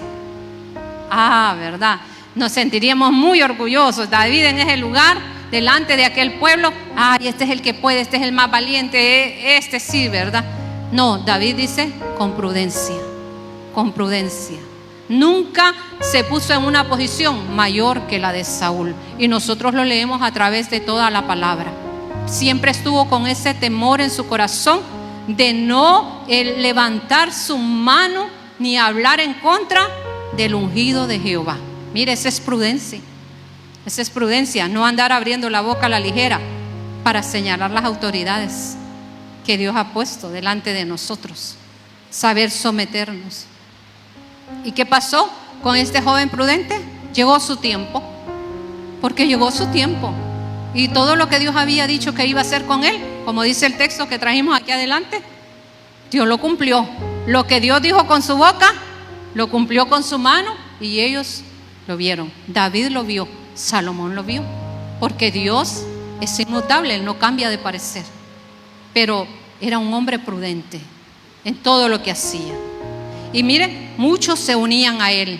Ah, ¿verdad? Nos sentiríamos muy orgullosos. David en ese lugar, delante de aquel pueblo, ay, este es el que puede, este es el más valiente, este sí, ¿verdad? No, David dice, con prudencia. Nunca se puso en una posición mayor que la de Saúl. Y nosotros lo leemos a través de toda la palabra. Siempre estuvo con ese temor en su corazón de no levantar su mano ni hablar en contra del ungido de Jehová. Mire, esa es prudencia. No andar abriendo la boca a la ligera para señalar las autoridades que Dios ha puesto delante de nosotros. Saber someternos. ¿Y qué pasó con este joven prudente? Llegó su tiempo, porque llegó su tiempo. Y todo lo que Dios había dicho que iba a hacer con él, como dice el texto que trajimos aquí adelante, Dios lo cumplió. Lo que Dios dijo con su boca, lo cumplió con su mano, y ellos lo vieron. David lo vio, Salomón lo vio, porque Dios es inmutable, Él no cambia de parecer. Pero era un hombre prudente en todo lo que hacía. Y mire, muchos se unían a él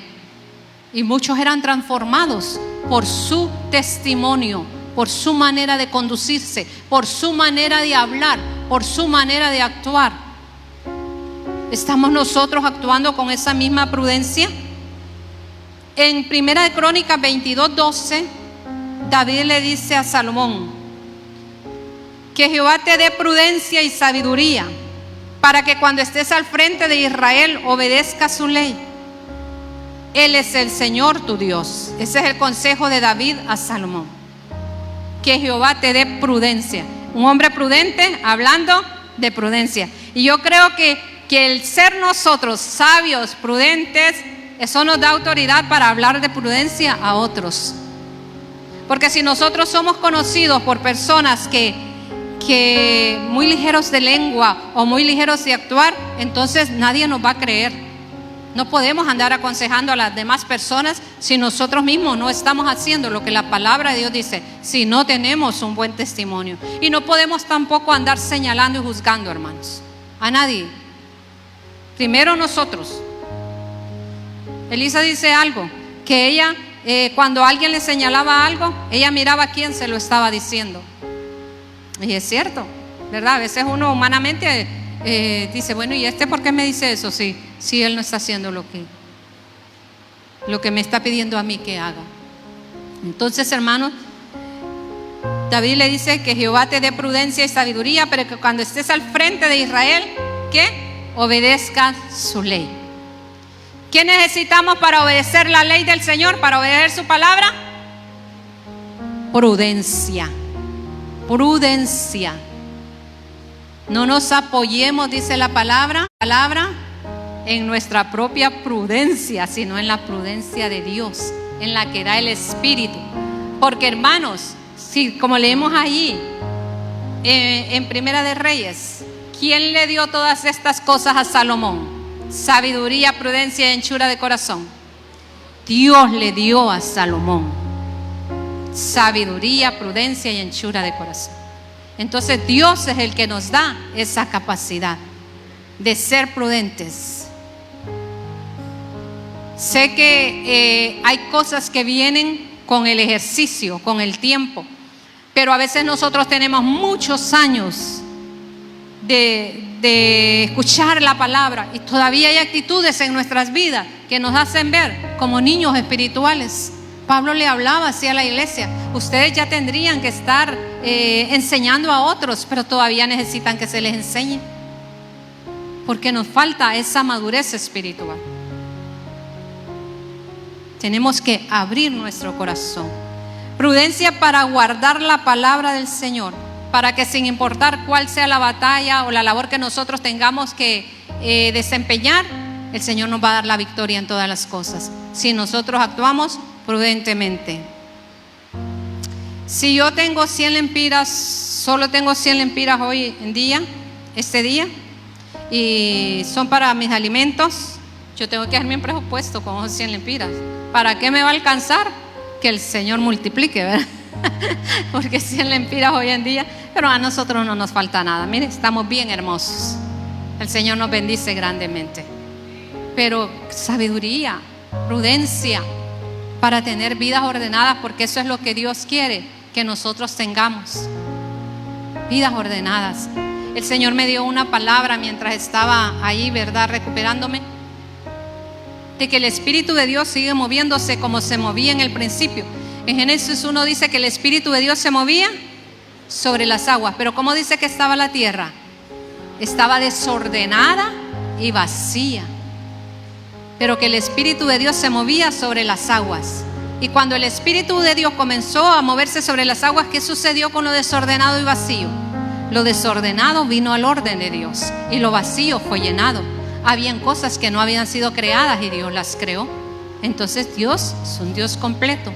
y muchos eran transformados por su testimonio, por su manera de conducirse, por su manera de hablar, por su manera de actuar. ¿Estamos nosotros actuando con esa misma prudencia? En 1 de Crónicas 22:12, David le dice a Salomón: que Jehová te dé prudencia y sabiduría, para que cuando estés al frente de Israel obedezca su ley. Él es el Señor tu Dios. Ese es el consejo de David a Salomón. Que Jehová te dé prudencia. Un hombre prudente hablando de prudencia. Y yo creo que el ser nosotros sabios, prudentes, eso nos da autoridad para hablar de prudencia a otros. Porque si nosotros somos conocidos por personas que que muy ligeros de lengua o muy ligeros de actuar, entonces nadie nos va a creer. No podemos andar aconsejando a las demás personas si nosotros mismos no estamos haciendo lo que la palabra de Dios dice, si no tenemos un buen testimonio. Y no podemos tampoco andar señalando y juzgando, hermanos, a nadie. Primero nosotros. Elisa dice algo, que ella, cuando alguien le señalaba algo, ella miraba a quién se lo estaba diciendo. Y es cierto, ¿verdad? A veces uno humanamente dice, bueno, ¿y este por qué me dice eso? Si él no está haciendo lo que me está pidiendo a mí que haga. Entonces, hermanos, David le dice que Jehová te dé prudencia y sabiduría, pero que cuando estés al frente de Israel, que obedezca su ley. ¿Qué necesitamos para obedecer la ley del Señor, para obedecer su palabra? Prudencia. Prudencia. No nos apoyemos, dice la palabra, en nuestra propia prudencia, sino en la prudencia de Dios, en la que da el Espíritu. Porque, hermanos, si como leemos ahí en Primera de Reyes, ¿quién le dio todas estas cosas a Salomón? Sabiduría, prudencia y anchura de corazón. Dios le dio a Salomón sabiduría, prudencia y anchura de corazón. Entonces Dios es el que nos da esa capacidad de ser prudentes. Sé que hay cosas que vienen con el ejercicio, con el tiempo, pero a veces nosotros tenemos muchos años de escuchar la palabra y todavía hay actitudes en nuestras vidas que nos hacen ver como niños espirituales. Pablo le hablaba así a la iglesia: ustedes ya tendrían que estar enseñando a otros, pero todavía necesitan que se les enseñe, porque nos falta esa madurez espiritual. Tenemos que abrir nuestro corazón. Prudencia para guardar la palabra del Señor, para que sin importar cuál sea la batalla o la labor que nosotros tengamos que desempeñar, el Señor nos va a dar la victoria en todas las cosas, si nosotros actuamos prudentemente. Si yo tengo 100 lempiras, solo tengo 100 lempiras hoy en día, este día, y son para mis alimentos, yo tengo que hacer mi presupuesto con esos 100 lempiras. ¿Para qué me va a alcanzar? Que el Señor multiplique, ¿verdad? Porque 100 lempiras hoy en día, pero a nosotros no nos falta nada. Mire, estamos bien hermosos. El Señor nos bendice grandemente. Pero sabiduría, prudencia, para tener vidas ordenadas, porque eso es lo que Dios quiere que nosotros tengamos. Vidas ordenadas. El Señor me dio una palabra mientras estaba ahí, ¿verdad?, recuperándome, de que el Espíritu de Dios sigue moviéndose como se movía en el principio. En Génesis 1 dice que el Espíritu de Dios se movía sobre las aguas, pero ¿cómo dice que estaba la tierra? Estaba desordenada y vacía, pero que el Espíritu de Dios se movía sobre las aguas. Y cuando el Espíritu de Dios comenzó a moverse sobre las aguas, ¿qué sucedió con lo desordenado y vacío? Lo desordenado vino al orden de Dios y lo vacío fue llenado. Habían cosas que no habían sido creadas y Dios las creó. Entonces Dios es un Dios completo.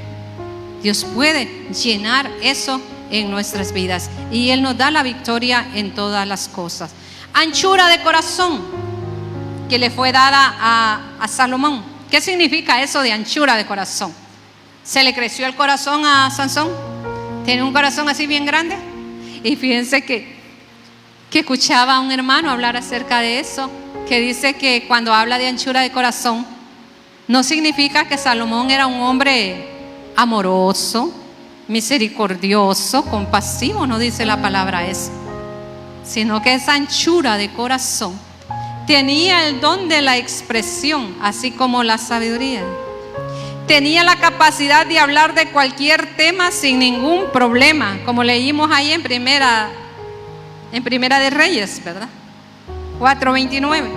Dios puede llenar eso en nuestras vidas y Él nos da la victoria en todas las cosas. Anchura de corazón que le fue dada a Salomón. ¿Qué significa eso de anchura de corazón? ¿Se le creció el corazón a Sansón? ¿Tiene un corazón así bien grande? Y fíjense que escuchaba a un hermano hablar acerca de eso, que dice que cuando habla de anchura de corazón, no significa que Salomón era un hombre amoroso, misericordioso, compasivo, no dice la palabra eso, sino que esa anchura de corazón tenía el don de la expresión, así como la sabiduría. Tenía la capacidad de hablar de cualquier tema sin ningún problema, como leímos ahí en Primera de Reyes, ¿verdad? 4:29,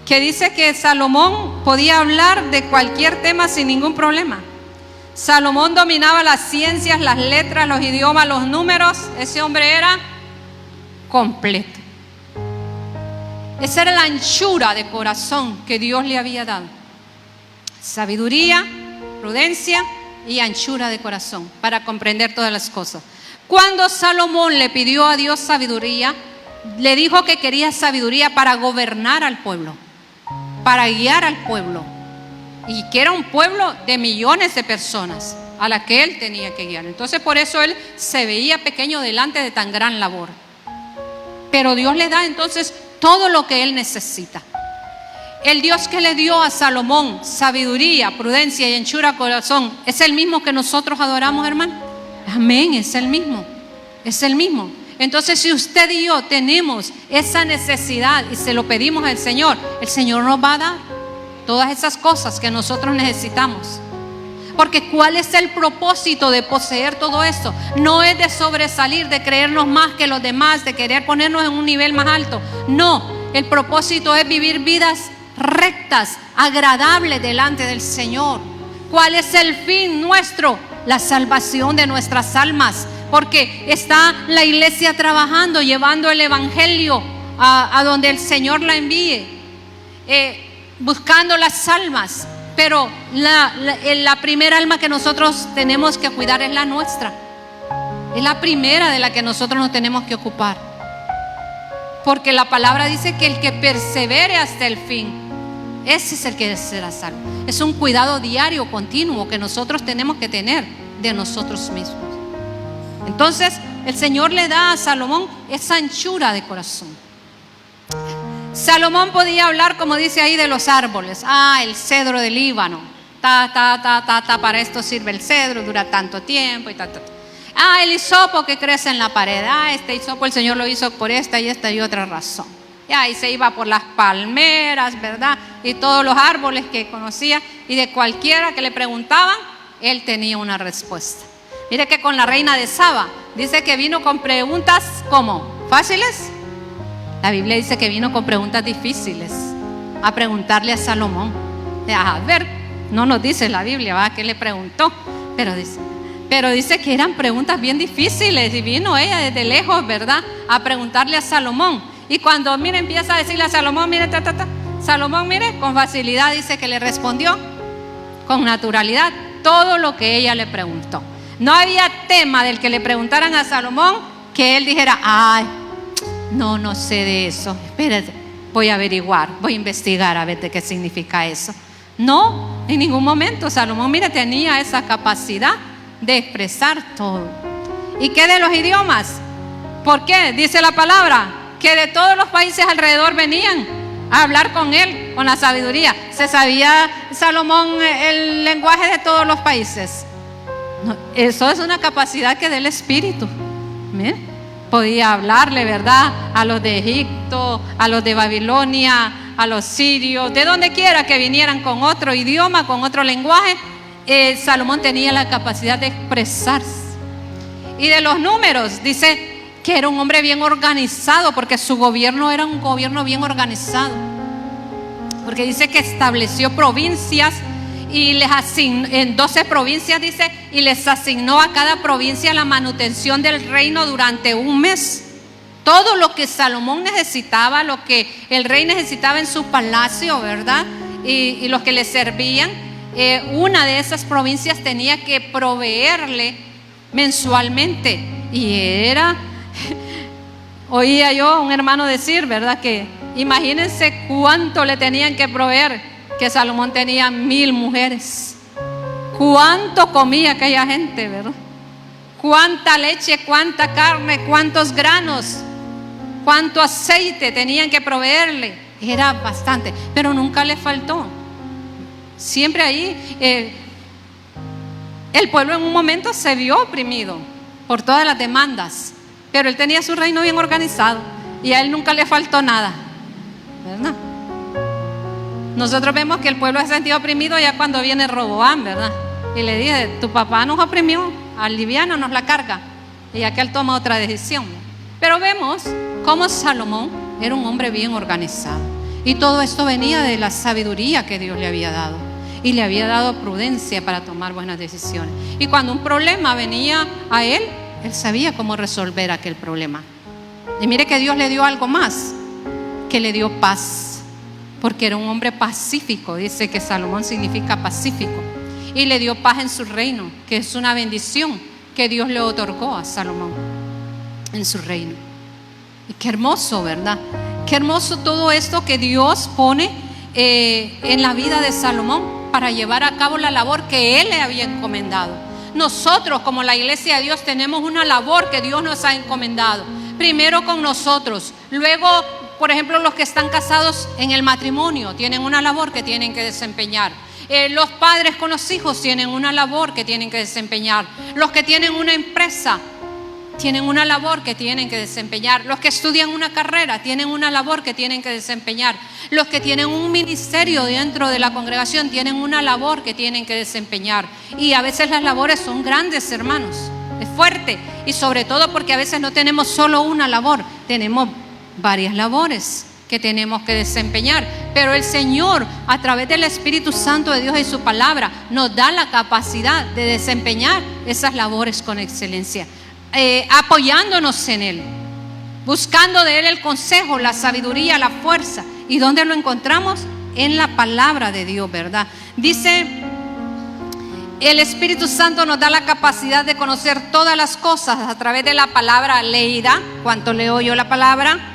que dice que Salomón podía hablar de cualquier tema sin ningún problema. Salomón dominaba las ciencias, las letras, los idiomas, los números. Ese hombre era completo. Esa era la anchura de corazón que Dios le había dado. Sabiduría, prudencia y anchura de corazón para comprender todas las cosas. Cuando Salomón le pidió a Dios sabiduría, le dijo que quería sabiduría para gobernar al pueblo, para guiar al pueblo, y que era un pueblo de millones de personas a la que él tenía que guiar. Entonces por eso él se veía pequeño delante de tan gran labor. Pero Dios le da entonces todo lo que él necesita. El Dios que le dio a Salomón sabiduría, prudencia y anchura de corazón, ¿es el mismo que nosotros adoramos, hermano? Amén, es el mismo, es el mismo. Entonces, si usted y yo tenemos esa necesidad y se lo pedimos al Señor, el Señor nos va a dar todas esas cosas que nosotros necesitamos. Porque ¿cuál es el propósito de poseer todo esto? No es de sobresalir, de creernos más que los demás, de querer ponernos en un nivel más alto. No, el propósito es vivir vidas rectas, agradables delante del Señor. ¿Cuál es el fin nuestro? La salvación de nuestras almas. Porque está la iglesia trabajando, llevando el evangelio a donde el Señor la envíe, buscando las almas. Pero la primera alma que nosotros tenemos que cuidar es la nuestra. Es la primera de la que nosotros nos tenemos que ocupar. Porque la palabra dice que el que persevere hasta el fin, ese es el que será salvo. Es un cuidado diario, continuo, que nosotros tenemos que tener de nosotros mismos. Entonces el Señor le da a Salomón esa anchura de corazón. Salomón podía hablar, como dice ahí, de los árboles. El cedro del Líbano, para esto sirve el cedro, dura tanto tiempo y el hisopo que crece en la pared. Este hisopo el Señor lo hizo por esta y otra razón. Y se iba por las palmeras, ¿verdad? Y todos los árboles que conocía, y de cualquiera que le preguntaban, él tenía una respuesta. Mire que con la reina de Saba dice que vino con preguntas ¿cómo? ¿Fáciles? La Biblia dice que vino con preguntas difíciles a preguntarle a Salomón. A ver, no nos dice la Biblia, ¿va? ¿Qué le preguntó? Pero dice que eran preguntas bien difíciles, y vino ella desde lejos, ¿verdad? A preguntarle a Salomón. Y cuando, empieza a decirle a Salomón, Salomón, con facilidad dice que le respondió con naturalidad todo lo que ella le preguntó. No había tema del que le preguntaran a Salomón que él dijera, no sé de eso, espérate, voy a averiguar, voy a investigar a ver de qué significa eso. No, en ningún momento Salomón, tenía esa capacidad de expresar todo. ¿Y qué de los idiomas? ¿Por qué? Dice la palabra que de todos los países alrededor venían a hablar con él, con la sabiduría. ¿Se sabía Salomón el lenguaje de todos los países? No, eso es una capacidad que da el Espíritu. Podía hablarle, ¿verdad? A los de Egipto, a los de Babilonia, a los sirios, de donde quiera que vinieran con otro idioma, con otro lenguaje. Salomón tenía la capacidad de expresarse. Y de los números, dice que era un hombre bien organizado, porque su gobierno era un gobierno bien organizado. Porque dice que estableció provincias y les asignó, en 12 provincias dice, y les asignó a cada provincia la manutención del reino durante un mes. Todo lo que Salomón necesitaba, lo que el rey necesitaba en su palacio, ¿verdad? Y los que le servían, una de esas provincias tenía que proveerle mensualmente. Y oía yo a un hermano decir, ¿verdad? Que imagínense cuánto le tenían que proveer, que Salomón tenía 1000 mujeres. ¿Cuánto comía aquella gente, verdad? ¿Cuánta leche, cuánta carne, cuántos granos, cuánto aceite tenían que proveerle? Era bastante, pero nunca le faltó. Siempre ahí, el pueblo en un momento se vio oprimido por todas las demandas, pero él tenía su reino bien organizado y a él nunca le faltó nada, ¿verdad? Nosotros vemos que el pueblo se ha sentido oprimido ya cuando viene Roboam, ¿verdad? Y le dije, tu papá nos oprimió, aliviánanos la carga. Y aquel toma otra decisión. Pero vemos cómo Salomón era un hombre bien organizado. Y todo esto venía de la sabiduría que Dios le había dado. Y le había dado prudencia para tomar buenas decisiones. Y cuando un problema venía a él sabía cómo resolver aquel problema. Y mire que Dios le dio algo más, que le dio paz. Porque era un hombre pacífico. Dice que Salomón significa pacífico. Y le dio paz en su reino, que es una bendición que Dios le otorgó a Salomón en su reino. Y qué hermoso, ¿verdad? Qué hermoso todo esto que Dios pone en la vida de Salomón para llevar a cabo la labor que Él le había encomendado. Nosotros, como la iglesia de Dios, tenemos una labor que Dios nos ha encomendado. Primero con nosotros, luego, por ejemplo, los que están casados en el matrimonio tienen una labor que tienen que desempeñar. Los padres con los hijos tienen una labor que tienen que desempeñar. Los que tienen una empresa tienen una labor que tienen que desempeñar. Los que estudian una carrera tienen una labor que tienen que desempeñar. Los que tienen un ministerio dentro de la congregación tienen una labor que tienen que desempeñar. Y a veces las labores son grandes, hermanos. Es fuerte. Y sobre todo porque a veces no tenemos solo una labor, tenemos varias labores que tenemos que desempeñar. Pero el Señor, a través del Espíritu Santo de Dios y su palabra, nos da la capacidad de desempeñar esas labores con excelencia, apoyándonos en Él, buscando de Él el consejo, la sabiduría, la fuerza. ¿Y dónde lo encontramos? En la palabra de Dios, ¿verdad? Dice, el Espíritu Santo nos da la capacidad de conocer todas las cosas a través de la palabra leída. ¿Cuánto leo yo la palabra?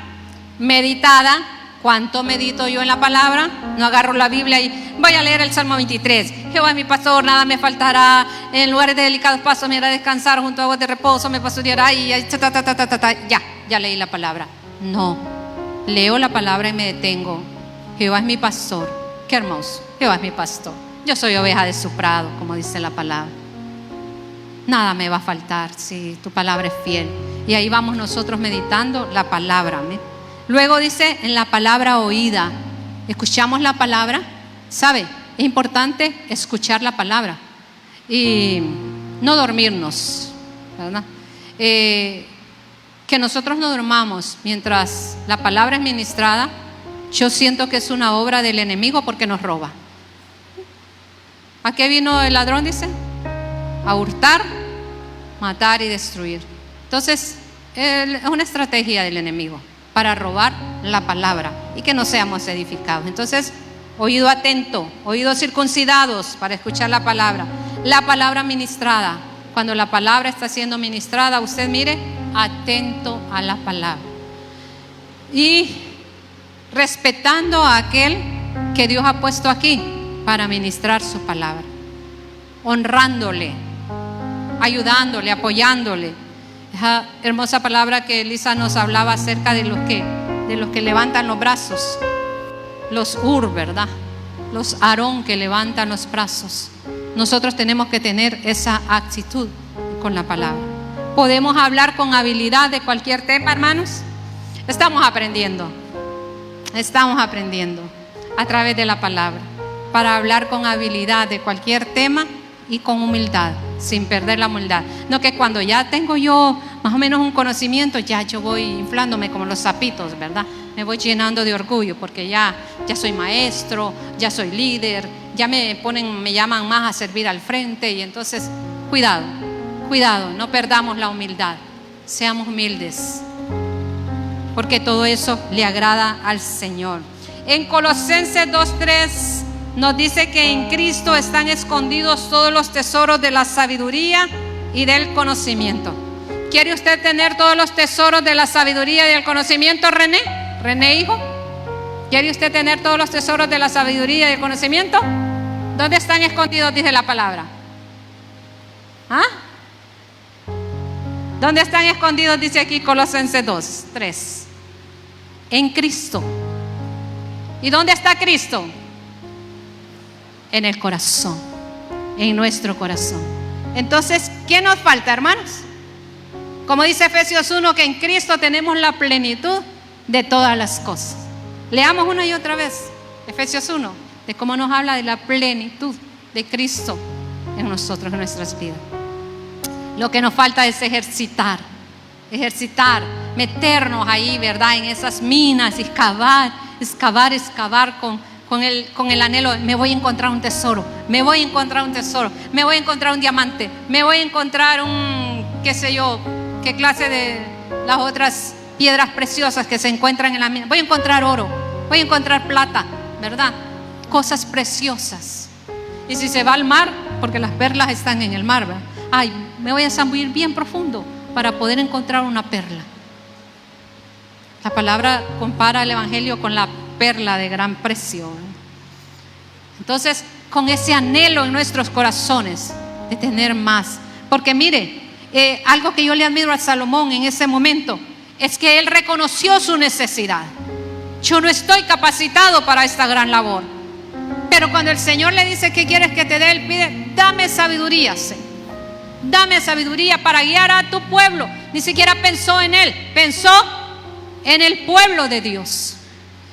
Meditada. ¿Cuánto medito yo en la palabra? No agarro la Biblia y voy a leer el Salmo 23. Jehová es mi pastor, nada me faltará. En lugares de delicados pasos me hará descansar, junto a aguas de reposo me pastoreará. Y ya leí la palabra. No, leo la palabra y me detengo. Jehová es mi pastor. Qué hermoso. Jehová es mi pastor. Yo soy oveja de su prado, como dice la palabra. Nada me va a faltar si tu palabra es fiel. Y ahí vamos nosotros meditando la palabra. Luego dice, en la palabra oída. Escuchamos la palabra. ¿Sabe? Es importante escuchar la palabra y no dormirnos, ¿verdad? Que nosotros no durmamos mientras la palabra es ministrada. Yo siento que es una obra del enemigo porque nos roba. ¿A qué vino el ladrón? Dice, a hurtar, matar y destruir. Entonces, es una estrategia del enemigo para robar la palabra y que no seamos edificados. Entonces, oído atento, oídos circuncidados para escuchar la palabra ministrada. Cuando la palabra está siendo ministrada, usted mire, atento a la palabra y respetando a aquel que Dios ha puesto aquí para ministrar su palabra, honrándole, ayudándole, apoyándole. Esa hermosa palabra que Elisa nos hablaba acerca de los que levantan los brazos, los ¿verdad? Los Aarón que levantan los brazos. Nosotros tenemos que tener esa actitud con la palabra. ¿Podemos hablar con habilidad de cualquier tema, hermanos? Estamos aprendiendo a través de la palabra para hablar con habilidad de cualquier tema y con humildad, sin perder la humildad. No que cuando ya tengo yo más o menos un conocimiento, ya yo voy inflándome como los sapitos, ¿verdad? Me voy llenando de orgullo porque ya soy maestro, ya soy líder, ya me llaman más a servir al frente. Y entonces, cuidado, no perdamos la humildad, seamos humildes, porque todo eso le agrada al Señor. En Colosenses 2:3 nos dice que en Cristo están escondidos todos los tesoros de la sabiduría y del conocimiento. ¿Quiere usted tener todos los tesoros de la sabiduría y del conocimiento, René? René, hijo. ¿Quiere usted tener todos los tesoros de la sabiduría y del conocimiento? ¿Dónde están escondidos? Dice la palabra. ¿Ah? ¿Dónde están escondidos? Dice aquí Colosenses 2:3. En Cristo. ¿Y dónde está Cristo? En el corazón, en nuestro corazón. Entonces, ¿qué nos falta, hermanos? Como dice Efesios 1, que en Cristo tenemos la plenitud de todas las cosas. Leamos una y otra vez Efesios 1, de cómo nos habla de la plenitud de Cristo en nosotros, en nuestras vidas. Lo que nos falta es ejercitar, meternos ahí, ¿verdad? En esas minas, y excavar con el anhelo. Me voy a encontrar un tesoro, me voy a encontrar un diamante, me voy a encontrar qué sé yo, qué clase de las otras piedras preciosas que se encuentran en la mina. Voy a encontrar oro, voy a encontrar plata, ¿verdad? Cosas preciosas. Y si se va al mar, porque las perlas están en el mar, ¿verdad? ay, me voy a zambullir bien profundo para poder encontrar una perla. La palabra compara el evangelio con la perla de gran precio. Entonces, con ese anhelo en nuestros corazones de tener más. Porque mire, algo que yo le admiro a Salomón en ese momento es que él reconoció su necesidad. Yo no estoy capacitado para esta gran labor. Pero cuando el Señor le dice, ¿qué quieres que te dé? Él pide, dame sabiduría, Señor. Dame sabiduría para guiar a tu pueblo. Ni siquiera pensó en él, pensó en el pueblo de Dios.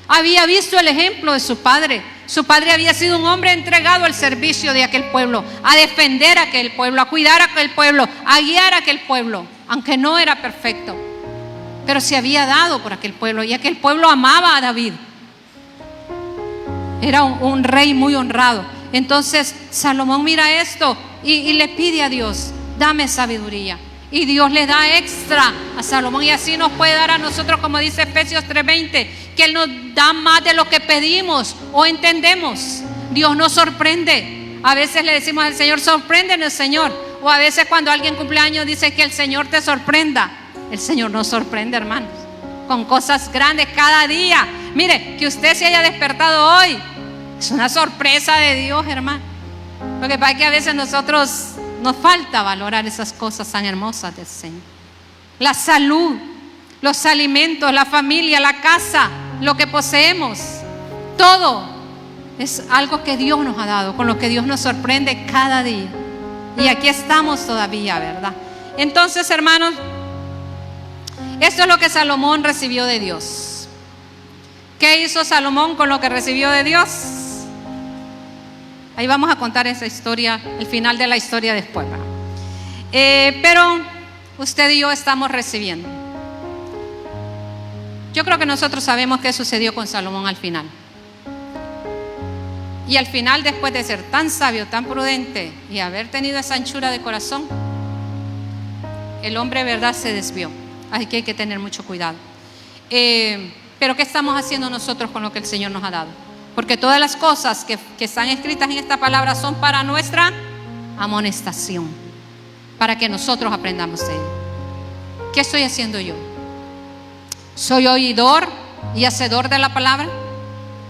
Había visto el ejemplo de su padre. Su padre había sido un hombre entregado al servicio de aquel pueblo, a defender a aquel pueblo, a cuidar a aquel pueblo, a guiar a aquel pueblo, aunque no era perfecto, pero se había dado por aquel pueblo, y aquel pueblo amaba a David. Era un rey muy honrado. Entonces Salomón mira esto y le pide a Dios, dame sabiduría. Y Dios le da extra a Salomón, y así nos puede dar a nosotros, como dice Efesios 3:20, que Él nos da más de lo que pedimos o entendemos. Dios nos sorprende. A veces le decimos al Señor, sorpréndenos, Señor. O a veces cuando alguien cumple años dice que el Señor te sorprenda. El Señor nos sorprende, hermanos, con cosas grandes cada día. Mire, que usted se haya despertado hoy es una sorpresa de Dios, hermano. Lo que pasa es que a veces nosotros nos falta valorar esas cosas tan hermosas del Señor. La salud, los alimentos, la familia, la casa, lo que poseemos, todo es algo que Dios nos ha dado, con lo que Dios nos sorprende cada día. Y aquí estamos todavía, ¿verdad? Entonces, hermanos, esto es lo que Salomón recibió de Dios. ¿Qué hizo Salomón con lo que recibió de Dios? Ahí vamos a contar esa historia, el final de la historia después, ¿verdad? Pero usted y yo estamos recibiendo. Yo creo que nosotros sabemos qué sucedió con Salomón al final. Y al final, después de ser tan sabio, tan prudente y haber tenido esa anchura de corazón, el hombre, verdad, se desvió. Así que hay que tener mucho cuidado. Pero ¿qué estamos haciendo nosotros con lo que el Señor nos ha dado? Porque todas las cosas que están escritas en esta palabra son para nuestra amonestación, para que nosotros aprendamos de él. ¿Qué estoy haciendo yo? ¿Soy oidor y hacedor de la palabra?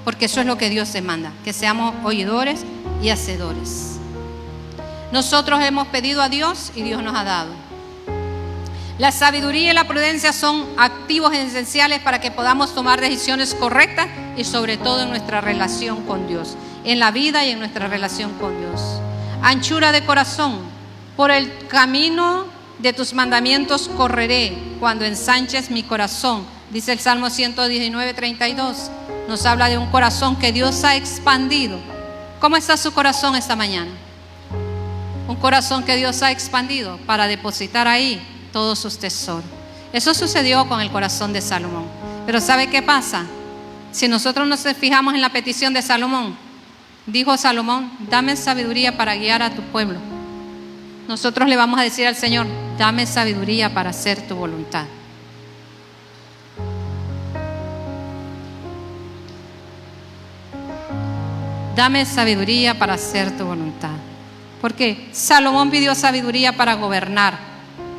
Porque eso es lo que Dios demanda, que seamos oidores y hacedores. Nosotros hemos pedido a Dios y Dios nos ha dado. La sabiduría y la prudencia son activos esenciales para que podamos tomar decisiones correctas, y sobre todo en nuestra relación con Dios, en la vida y en nuestra relación con Dios. Anchura de corazón, por el camino de tus mandamientos correré cuando ensanches mi corazón, dice el Salmo 119:32. Nos habla de un corazón que Dios ha expandido. ¿Cómo está su corazón esta mañana? Un corazón que Dios ha expandido para depositar ahí todos sus tesoros. Eso sucedió con el corazón de Salomón. Pero ¿sabe qué pasa? Si nosotros nos fijamos en la petición de Salomón, dijo Salomón, dame sabiduría para guiar a tu pueblo. Nosotros le vamos a decir al Señor, dame sabiduría para hacer tu voluntad. Dame sabiduría para hacer tu voluntad. Porque Salomón pidió sabiduría para gobernar.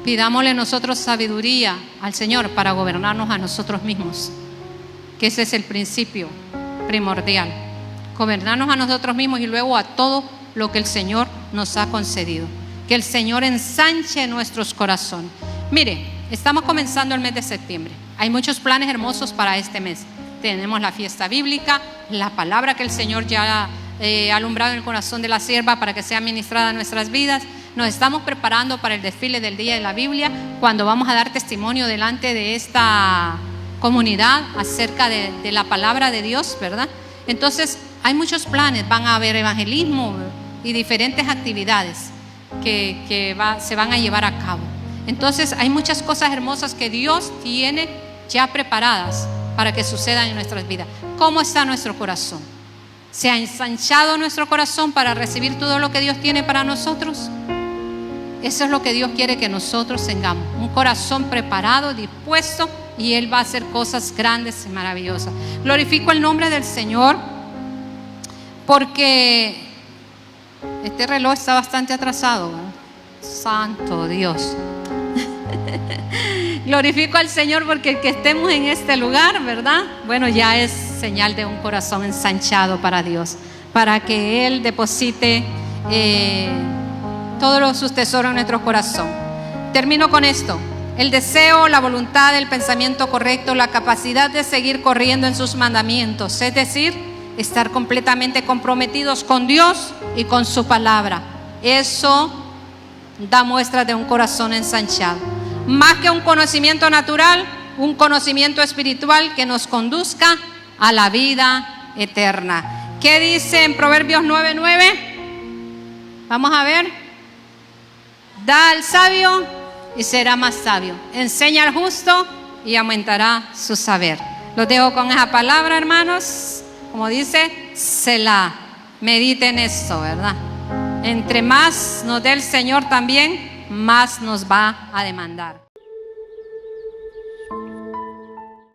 Pidámosle nosotros sabiduría al Señor para gobernarnos a nosotros mismos, que ese es el principio primordial. Gobernarnos a nosotros mismos y luego a todo lo que el Señor nos ha concedido. Que el Señor ensanche nuestros corazones. Mire, estamos comenzando el mes de septiembre. Hay muchos planes hermosos para este mes. Tenemos la fiesta bíblica, la palabra que el Señor ya ha alumbrado en el corazón de la sierva para que sea ministrada en nuestras vidas. Nos estamos preparando para el desfile del Día de la Biblia, cuando vamos a dar testimonio delante de esta comunidad acerca de la palabra de Dios, ¿verdad? Entonces hay muchos planes, van a haber evangelismo y diferentes actividades que se van a llevar a cabo. Entonces hay muchas cosas hermosas que Dios tiene ya preparadas para que sucedan en nuestras vidas. ¿Cómo está nuestro corazón? ¿Se ha ensanchado nuestro corazón para recibir todo lo que Dios tiene para nosotros? Eso es lo que Dios quiere que nosotros tengamos, un corazón preparado, dispuesto, y Él va a hacer cosas grandes y maravillosas. Glorifico el nombre del Señor, porque este reloj está bastante atrasado, ¿verdad? Santo Dios. Glorifico al Señor porque el que estemos en este lugar, ¿verdad? Bueno, ya es señal de un corazón ensanchado para Dios, para que Él deposite todos sus tesoros en nuestro corazón. Termino con esto: el deseo, la voluntad, el pensamiento correcto, la capacidad de seguir corriendo en sus mandamientos, es decir, estar completamente comprometidos con Dios y con su palabra. Eso da muestra de un corazón ensanchado. Más que un conocimiento natural, un conocimiento espiritual que nos conduzca a la vida eterna. ¿Qué dice en Proverbios 9:9? Vamos a ver. Da al sabio y será más sabio. Enseña al justo y aumentará su saber. Los dejo con esa palabra, hermanos. Como dice, Selah. Mediten esto, ¿verdad? Entre más nos dé el Señor también, más nos va a demandar.